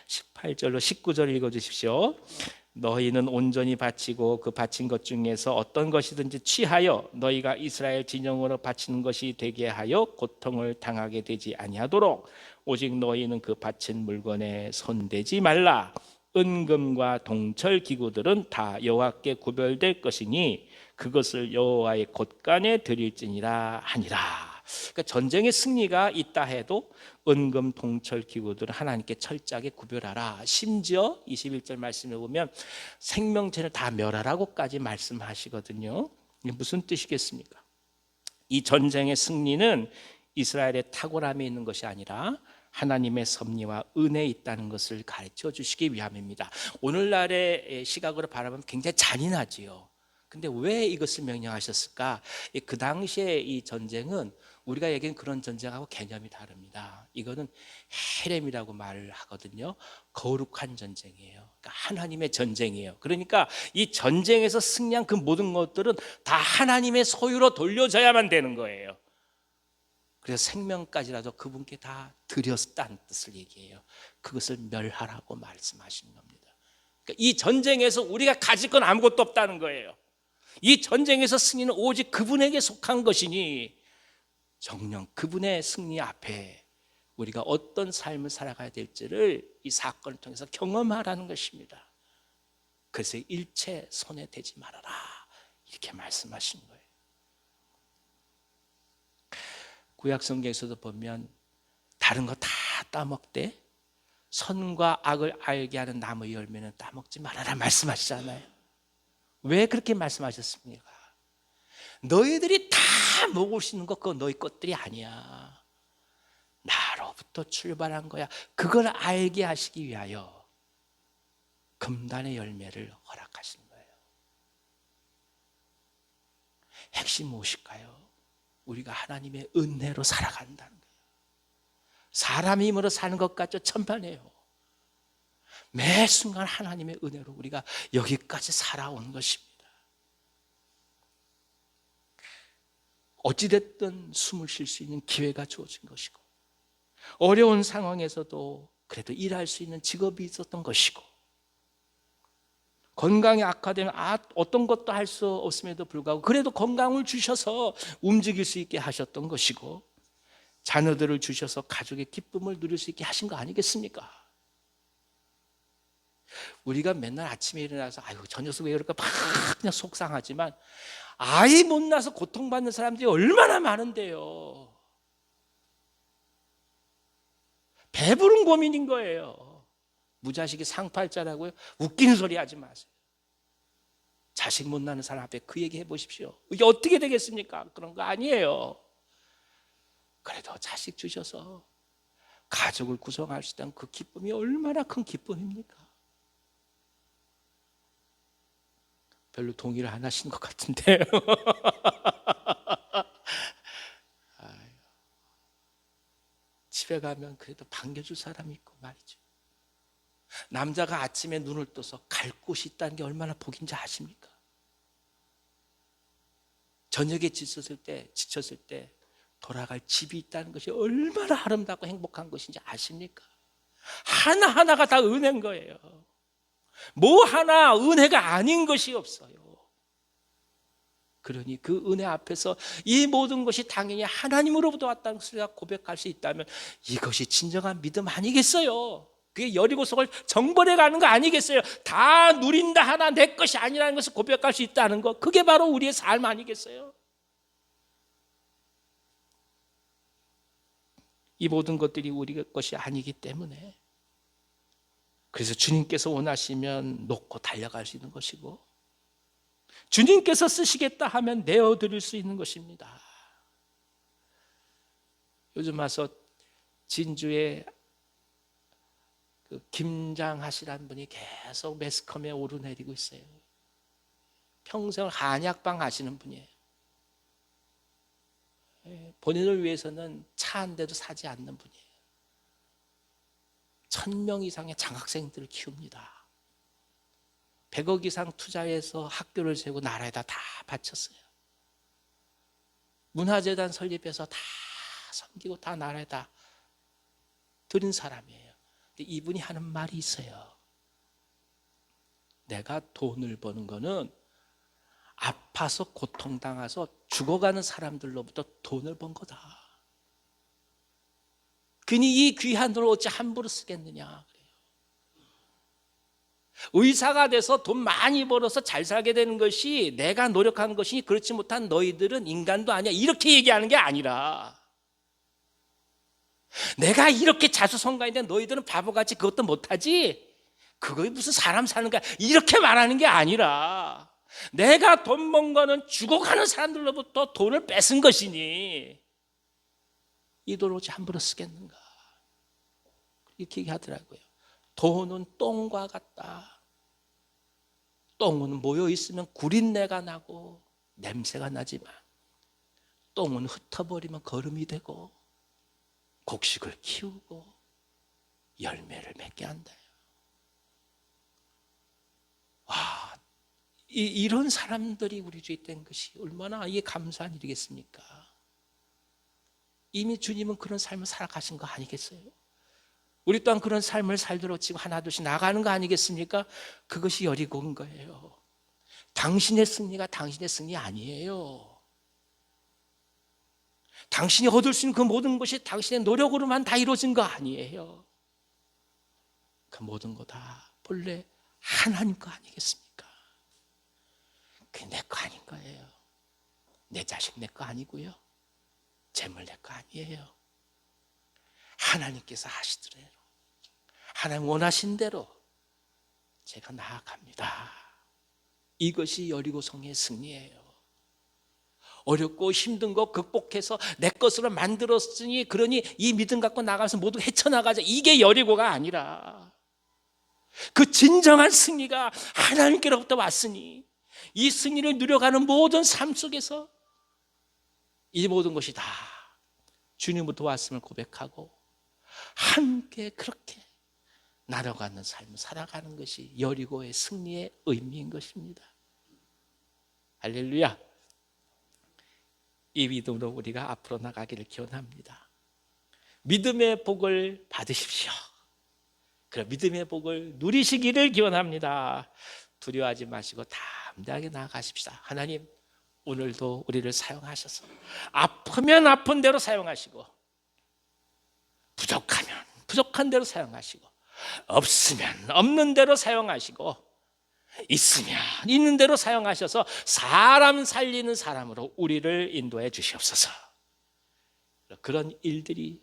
18절로 19절 읽어주십시오. 너희는 온전히 바치고 그 바친 것 중에서 어떤 것이든지 취하여 너희가 이스라엘 진영으로 바치는 것이 되게 하여 고통을 당하게 되지 아니하도록 오직 너희는 그 바친 물건에 손대지 말라. 은금과 동철 기구들은 다 여호와께 구별될 것이니 그것을 여호와의 곳간에 드릴지니라 하니라. 그러니까 전쟁의 승리가 있다 해도 은금 동철 기구들은 하나님께 철저하게 구별하라. 심지어 21절 말씀에 보면 생명체를 다 멸하라고까지 말씀하시거든요. 이게 무슨 뜻이겠습니까? 이 전쟁의 승리는 이스라엘의 탁월함에 있는 것이 아니라 하나님의 섭리와 은혜에 있다는 것을 가르쳐 주시기 위함입니다. 오늘날의 시각으로 바라보면 굉장히 잔인하지요. 근데 왜 이것을 명령하셨을까? 그 당시에 이 전쟁은 우리가 얘기하는 그런 전쟁하고 개념이 다릅니다. 이거는 헤렘이라고 말을 하거든요. 거룩한 전쟁이에요. 그러니까 하나님의 전쟁이에요. 그러니까 이 전쟁에서 승리한 그 모든 것들은 다 하나님의 소유로 돌려져야만 되는 거예요. 그래서 생명까지라도 그분께 다 드렸다는 뜻을 얘기해요. 그것을 멸하라고 말씀하시는 겁니다. 그러니까 이 전쟁에서 우리가 가질 건 아무것도 없다는 거예요. 이 전쟁에서 승리는 오직 그분에게 속한 것이니 정녕 그분의 승리 앞에 우리가 어떤 삶을 살아가야 될지를 이 사건을 통해서 경험하라는 것입니다. 그래서 일체 손에 대지 말아라 이렇게 말씀하신 거예요. 구약 성경에서도 보면 다른 거 다 따먹되 선과 악을 알게 하는 나무 열매는 따먹지 말아라 말씀하시잖아요. 왜 그렇게 말씀하셨습니까? 너희들이 다 먹을 수 있는 것 그거 너희 것들이 아니야. 나로부터 출발한 거야. 그걸 알게 하시기 위하여 금단의 열매를 허락하신 거예요. 핵심 무엇일까요? 우리가 하나님의 은혜로 살아간다는 거예요. 사람 힘으로 사는 것 같죠? 천만에요. 매 순간 하나님의 은혜로 우리가 여기까지 살아온 것입니다. 어찌됐든 숨을 쉴 수 있는 기회가 주어진 것이고 어려운 상황에서도 그래도 일할 수 있는 직업이 있었던 것이고 건강이 악화되면 어떤 것도 할 수 없음에도 불구하고 그래도 건강을 주셔서 움직일 수 있게 하셨던 것이고 자녀들을 주셔서 가족의 기쁨을 누릴 수 있게 하신 거 아니겠습니까? 우리가 맨날 아침에 일어나서 아유 저 녀석 왜 그럴까 막 그냥 속상하지만 아이 못 낳아서 고통받는 사람들이 얼마나 많은데요. 배부른 고민인 거예요. 무자식이 상팔자라고요? 웃기는 소리 하지 마세요. 자식 못 낳는 사람 앞에 그 얘기 해보십시오. 이게 어떻게 되겠습니까? 그런 거 아니에요. 그래도 자식 주셔서 가족을 구성할 수 있다는 그 기쁨이 얼마나 큰 기쁨입니까? 별로 동의를 안 하시는 것 같은데요. 집에 가면 그래도 반겨줄 사람이 있고 말이죠. 남자가 아침에 눈을 떠서 갈 곳이 있다는 게 얼마나 복인지 아십니까? 저녁에 지쳤을 때 돌아갈 집이 있다는 것이 얼마나 아름답고 행복한 것인지 아십니까? 하나하나가 다 은혜인 거예요. 뭐 하나 은혜가 아닌 것이 없어요. 그러니 그 은혜 앞에서 이 모든 것이 당연히 하나님으로부터 왔다는 것을 고백할 수 있다면 이것이 진정한 믿음 아니겠어요? 그게 여리고성을 정벌해 가는 거 아니겠어요? 다 누린다 하나 내 것이 아니라는 것을 고백할 수 있다는 것, 그게 바로 우리의 삶 아니겠어요? 이 모든 것들이 우리 것이 아니기 때문에 그래서 주님께서 원하시면 놓고 달려갈 수 있는 것이고 주님께서 쓰시겠다 하면 내어드릴 수 있는 것입니다. 요즘 와서 진주에 그 김장하시라는 분이 계속 매스컴에 오르내리고 있어요. 평생을 한약방 하시는 분이에요. 본인을 위해서는 차 한 대도 사지 않는 분이에요. 1000명 이상의 장학생들을 키웁니다. 100억 이상 투자해서 학교를 세우고 나라에다 다 바쳤어요. 문화재단 설립해서 다 섬기고 다 나라에다 드린 사람이에요. 근데 이분이 하는 말이 있어요. 내가 돈을 버는 거는 아파서 고통당해서 죽어가는 사람들로부터 돈을 번 거다. 그니 이 귀한 돈을 어찌 함부로 쓰겠느냐. 의사가 돼서 돈 많이 벌어서 잘 살게 되는 것이 내가 노력한 것이 그렇지 못한 너희들은 인간도 아니야. 이렇게 얘기하는 게 아니라 내가 이렇게 자수성가인데 너희들은 바보같이 그것도 못하지? 그거에 무슨 사람 사는 거야? 이렇게 말하는 게 아니라 내가 돈 번 거는 죽어가는 사람들로부터 돈을 뺏은 것이니 이 돈을 어찌 함부로 쓰겠는가? 이렇게 얘기하더라고요. 돈은 똥과 같다. 똥은 모여 있으면 구린내가 나고 냄새가 나지만 똥은 흩어버리면 거름이 되고 곡식을 키우고 열매를 맺게 한다. 와, 이런 사람들이 우리 주에 있다는 것이 얼마나 이게 감사한 일이겠습니까? 이미 주님은 그런 삶을 살아가신 거 아니겠어요? 우리 또한 그런 삶을 살도록 지금 하나둘씩 나가는 거 아니겠습니까? 그것이 여리고인 거예요. 당신의 승리가 당신의 승리 아니에요. 당신이 얻을 수 있는 그 모든 것이 당신의 노력으로만 다 이루어진 거 아니에요. 그 모든 거 다 본래 하나님 거 아니겠습니까? 그게 내 거 아닌 거예요. 내 자식 내 거 아니고요. 재물 내 거 아니에요. 하나님께서 하시더래요. 하나님 원하신 대로 제가 나아갑니다. 이것이 여리고성의 승리예요. 어렵고 힘든 거 극복해서 내 것으로 만들었으니 그러니 이 믿음 갖고 나가서 모두 헤쳐나가자. 이게 여리고가 아니라 그 진정한 승리가 하나님께로부터 왔으니 이 승리를 누려가는 모든 삶 속에서 이 모든 것이 다 주님부터 왔음을 고백하고 함께 그렇게 나눠가는 삶을 살아가는 것이 여리고의 승리의 의미인 것입니다. 할렐루야. 이 믿음으로 우리가 앞으로 나가기를 기원합니다. 믿음의 복을 받으십시오. 그럼 믿음의 복을 누리시기를 기원합니다. 두려워하지 마시고 담대하게 나아가십시다. 하나님, 오늘도 우리를 사용하셔서 아프면 아픈 대로 사용하시고 부족하면 부족한 대로 사용하시고 없으면 없는 대로 사용하시고 있으면 있는 대로 사용하셔서 사람 살리는 사람으로 우리를 인도해 주시옵소서. 그런 일들이,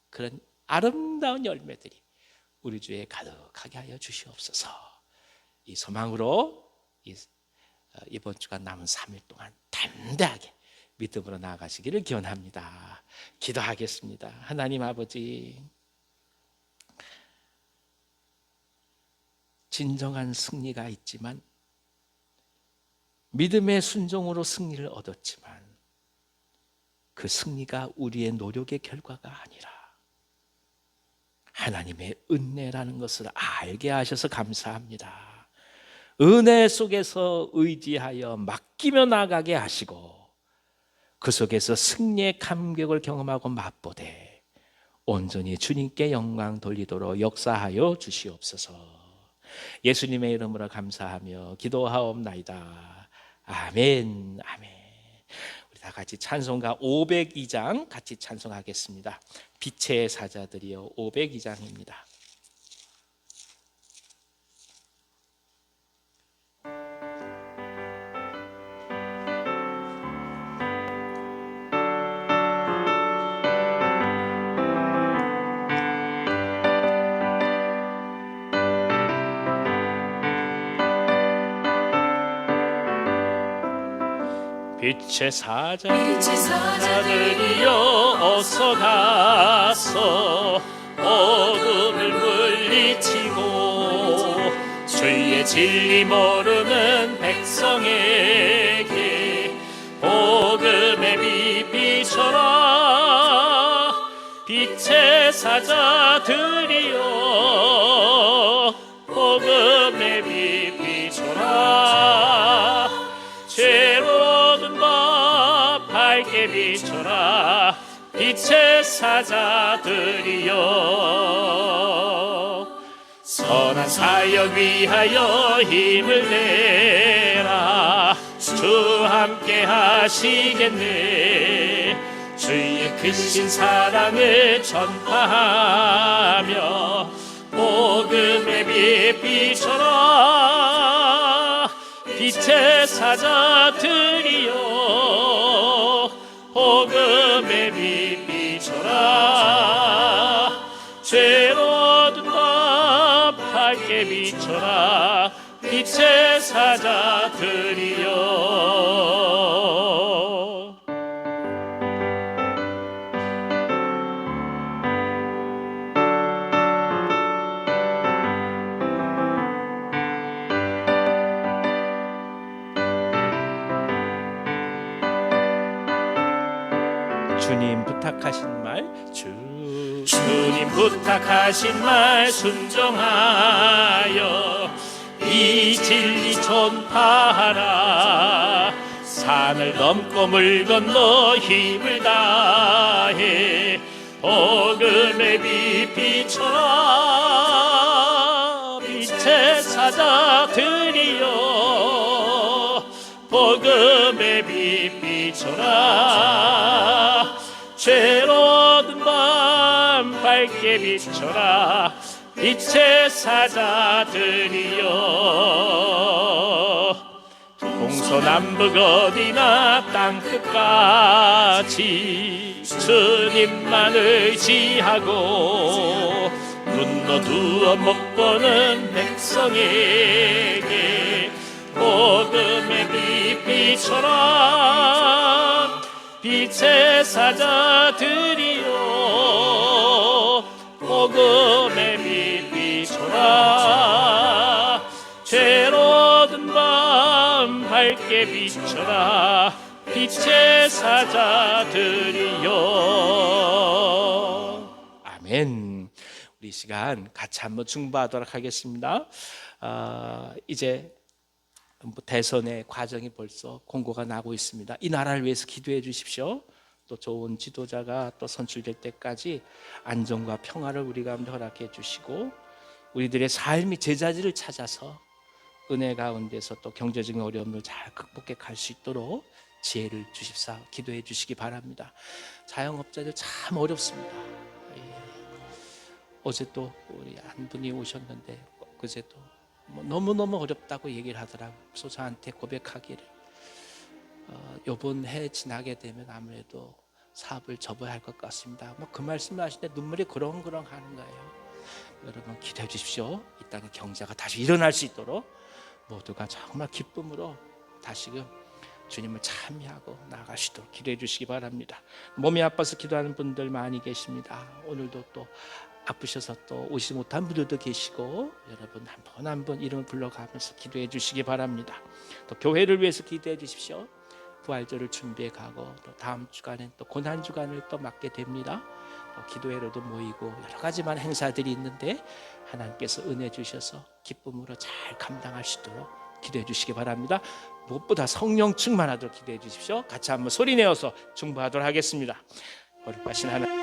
그런 아름다운 열매들이 우리 주에 가득하게 하여 주시옵소서. 이 소망으로 이번 주가 남은 3일 동안 담대하게 믿음으로 나아가시기를 기원합니다. 기도하겠습니다. 하나님 아버지, 진정한 승리가 있지만 믿음의 순종으로 승리를 얻었지만 그 승리가 우리의 노력의 결과가 아니라 하나님의 은혜라는 것을 알게 하셔서 감사합니다. 은혜 속에서 의지하여 맡기며 나가게 하시고 그 속에서 승리의 감격을 경험하고 맛보되 온전히 주님께 영광 돌리도록 역사하여 주시옵소서. 예수님의 이름으로 감사하며 기도하옵나이다. 아멘. 아멘. 우리 다 같이 찬송가 502장 같이 찬송하겠습니다. 빛의 사자들이여 502장입니다. 빛의 사자들이여 어서 가서 어둠을 물리치고 주의 진리 모르는 백성에게 복음의 빛 비춰라. 빛의 사자들이여 복음의 빛 비춰라. 밝게 비춰라. 빛의 사자들이여 선한 사역 위하여 힘을 내라. 주 함께 하시겠네. 주의 크신 사랑을 전파하며 복음의 빛 비춰라. 사자들이여 복음의 빛 비춰라. 죄로든 밤 밝게 비춰라. 빛의 사자들이여. 주님 부탁하신 말, 주님 부탁하신 말 순종하여 이 진리 전파하라. 산을 넘고 물 건너 힘을 다해 복음의 빛 비춰라. 빛의 사자들이여 복음의 빛 비춰라. 죄로든 밤 밝게 비춰라. 빛의 사자들이여 동서남북 어디나 땅끝까지 주님만 의지하고 눈 어두워 못 보는 백성에게 복음의 빛 비춰라. 빛의 사자들이여 복음의 빛 비춰라. 죄로든 밤 밝게 비춰라. 빛의 사자들이여. 아멘. 우리 시간 같이 한번 중보하도록 하겠습니다. 이제 대선의 과정이 벌써 공고가 나고 있습니다. 이 나라를 위해서 기도해 주십시오. 또 좋은 지도자가 또 선출될 때까지 안정과 평화를 우리 가운데 허락해 주시고 우리들의 삶이 제자리를 찾아서 은혜 가운데서 또 경제적인 어려움을 잘 극복해 갈 수 있도록 지혜를 주십사 기도해 주시기 바랍니다. 자영업자들 참 어렵습니다. 어제 또 우리 한 분이 오셨는데 그제도 너무너무 어렵다고 얘기를 하더라고요. 그래서 저한테 고백하기를 이번 해 지나게 되면 아무래도 사업을 접어야 할 것 같습니다. 그 말씀을 하시는데 눈물이 그렁그렁 하는 거예요. 여러분 기도해 주십시오. 이 땅의 경제가 다시 일어날 수 있도록 모두가 정말 기쁨으로 다시금 주님을 찬미하고 나아갈 수 있도록 기도해 주시기 바랍니다. 몸이 아파서 기도하는 분들 많이 계십니다. 오늘도 또 아프셔서 또 오시지 못한 분들도 계시고 여러분 한 분 한 분 이름을 불러가면서 기도해 주시기 바랍니다. 또 교회를 위해서 기도해 주십시오. 부활절을 준비해 가고 또 다음 주간엔 또 고난 주간을 또 맞게 됩니다. 또 기도회로도 모이고 여러 가지만 행사들이 있는데 하나님께서 은혜 주셔서 기쁨으로 잘 감당할 수 있도록 기도해 주시기 바랍니다. 무엇보다 성령 충만하도록 기도해 주십시오. 같이 한번 소리 내어서 중보하도록 하겠습니다. 거룩하신 하나님,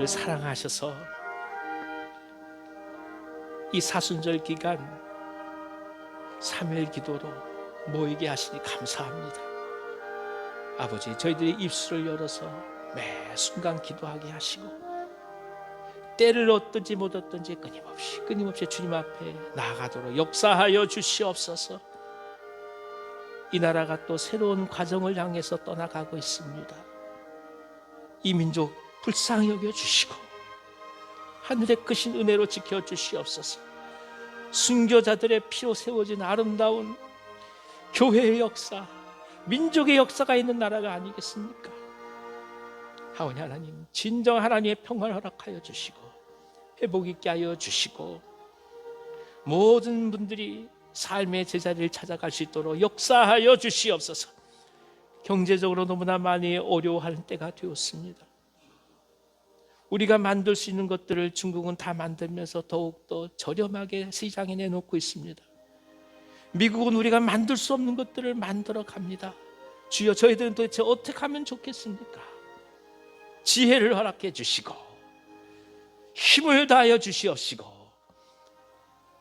우리를 사랑하셔서 이 사순절 기간 3일 기도로 모이게 하시니 감사합니다. 아버지, 저희들의 입술을 열어서 매 순간 기도하게 하시고 때를 얻든지 못 얻든지 끊임없이 주님 앞에 나아가도록 역사하여 주시옵소서. 이 나라가 또 새로운 과정을 향해서 떠나가고 있습니다. 이 민족 불쌍히 여겨주시고 하늘의 크신 은혜로 지켜주시옵소서. 순교자들의 피로 세워진 아름다운 교회의 역사, 민족의 역사가 있는 나라가 아니겠습니까? 하오니 하나님, 진정 하나님의 평화를 허락하여 주시고 회복 있게 하여 주시고 모든 분들이 삶의 제자리를 찾아갈 수 있도록 역사하여 주시옵소서. 경제적으로 너무나 많이 어려워하는 때가 되었습니다. 우리가 만들 수 있는 것들을 중국은 다 만들면서 더욱더 저렴하게 시장에 내놓고 있습니다. 미국은 우리가 만들 수 없는 것들을 만들어 갑니다. 주여, 저희들은 도대체 어떻게 하면 좋겠습니까? 지혜를 허락해 주시고 힘을 다하여 주시옵시고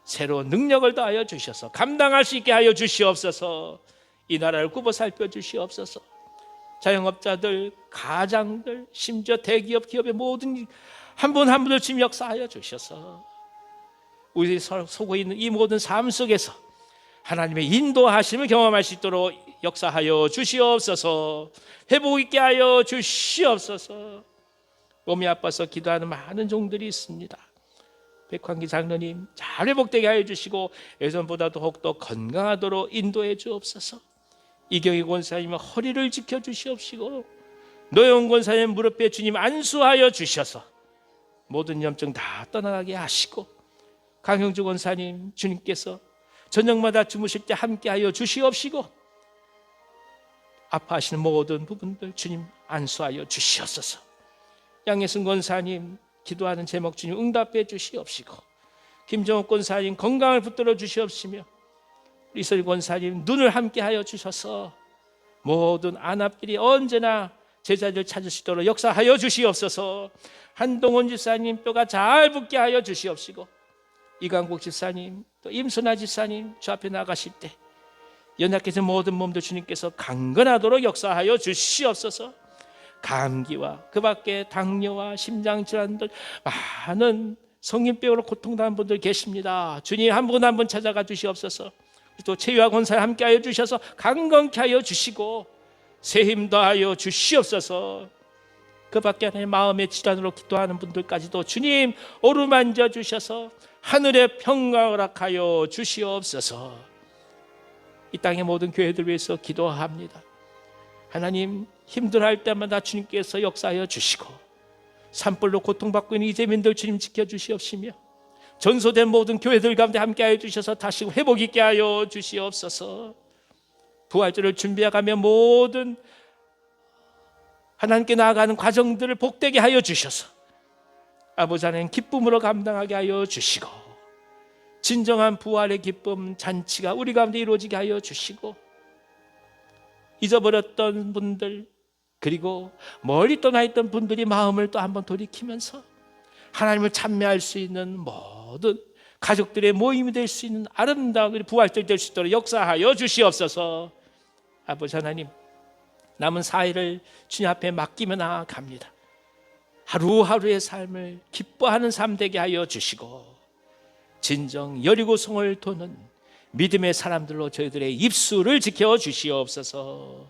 새로운 능력을 다하여 주셔서 감당할 수 있게 하여 주시옵소서. 이 나라를 굽어 살펴 주시옵소서. 자영업자들, 가장들, 심지어 대기업, 기업의 모든 한 분 한 분을 주님 역사하여 주셔서 우리 속에 있는 이 모든 삶 속에서 하나님의 인도하심을 경험할 수 있도록 역사하여 주시옵소서. 회복 있게 하여 주시옵소서. 몸이 아파서 기도하는 많은 종들이 있습니다. 백환기 장로님 잘 회복되게 하여 주시고 예전보다 더욱더 건강하도록 인도해 주옵소서. 이경희 권사님 허리를 지켜 주시옵시고 노영 권사님 무릎에 주님 안수하여 주셔서 모든 염증 다 떠나가게 하시고 강형주 권사님 주님께서 저녁마다 주무실 때 함께하여 주시옵시고 아파하시는 모든 부분들 주님 안수하여 주시옵소서. 양예순 권사님 기도하는 제목 주님 응답해 주시옵시고 김정옥 권사님 건강을 붙들어 주시옵시며 이설 권사님 눈을 함께하여 주셔서 모든 안압들이 언제나 제자들 찾을 수 있도록 역사하여 주시옵소서. 한동원 집사님 뼈가 잘 붙게 하여 주시옵시고 이강국 집사님 또 임순아 집사님 주 앞에 나가실 때 연약해진 모든 몸도 주님께서 강건하도록 역사하여 주시옵소서. 감기와 그 밖에 당뇨와 심장질환들 많은 성인병으로 고통당하는 분들 계십니다. 주님 한 분 한 분 찾아가 주시옵소서. 또 최유아 권사에 함께하여 주셔서 강건케 하여 주시고 새 힘 더하여 주시옵소서. 그 밖에 하나님 마음의 질환으로 기도하는 분들까지도 주님 어루만져 주셔서 하늘의 평강을 허락하여 주시옵소서. 이 땅의 모든 교회들 위해서 기도합니다. 하나님 힘들어할 때마다 주님께서 역사하여 주시고 산불로 고통받고 있는 이재민들 주님 지켜주시옵시며 전소된 모든 교회들 가운데 함께하여 주셔서 다시 회복 있게 하여 주시옵소서. 부활절을 준비해가며 모든 하나님께 나아가는 과정들을 복되게 하여 주셔서 아버지 하나님 기쁨으로 감당하게 하여 주시고 진정한 부활의 기쁨 잔치가 우리 가운데 이루어지게 하여 주시고 잊어버렸던 분들 그리고 멀리 떠나 있던 분들이 마음을 또 한번 돌이키면서 하나님을 찬미할 수 있는 모든 가족들의 모임이 될 수 있는 아름다운 부활절 될 수 있도록 역사하여 주시옵소서. 아버지 하나님 남은 4일을 주님 앞에 맡기며 나아갑니다. 하루하루의 삶을 기뻐하는 삶 되게 하여 주시고 진정 여리고성을 도는 믿음의 사람들로 저희들의 입술을 지켜 주시옵소서.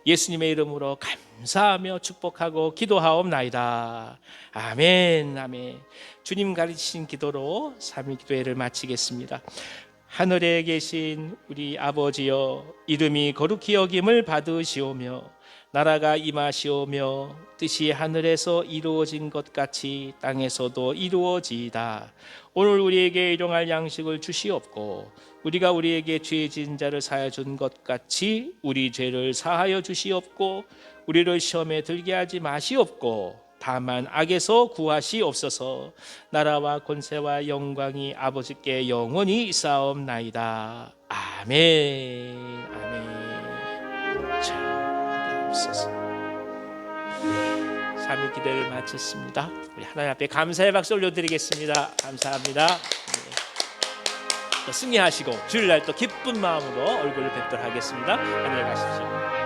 예수님의 이름으로 감사하며 축복하고 기도하옵나이다. 아멘. 아멘. 주님 가르치신 기도로 3일 기도회를 마치겠습니다. 하늘에 계신 우리 아버지여 이름이 거룩히 여김을 받으시오며 나라가 임하시오며 뜻이 하늘에서 이루어진 것 같이 땅에서도 이루어지이다. 오늘 우리에게 일용할 양식을 주시옵고 우리가 우리에게 죄 지은 자를 사하여 준 것 같이 우리 죄를 사하여 주시옵고 우리를 시험에 들게 하지 마시옵고 다만 악에서 구하시옵소서. 나라와 권세와 영광이 아버지께 영원히 있사옵나이다. 아멘. 아멘. 자, 없어서 3일 기도를 마쳤습니다. 우리 하나님 앞에 감사의 박수 올려드리겠습니다. 감사합니다. 또 승리하시고 주일날 또 기쁜 마음으로 얼굴을 뵙도록 하겠습니다. 안녕히 가십시오.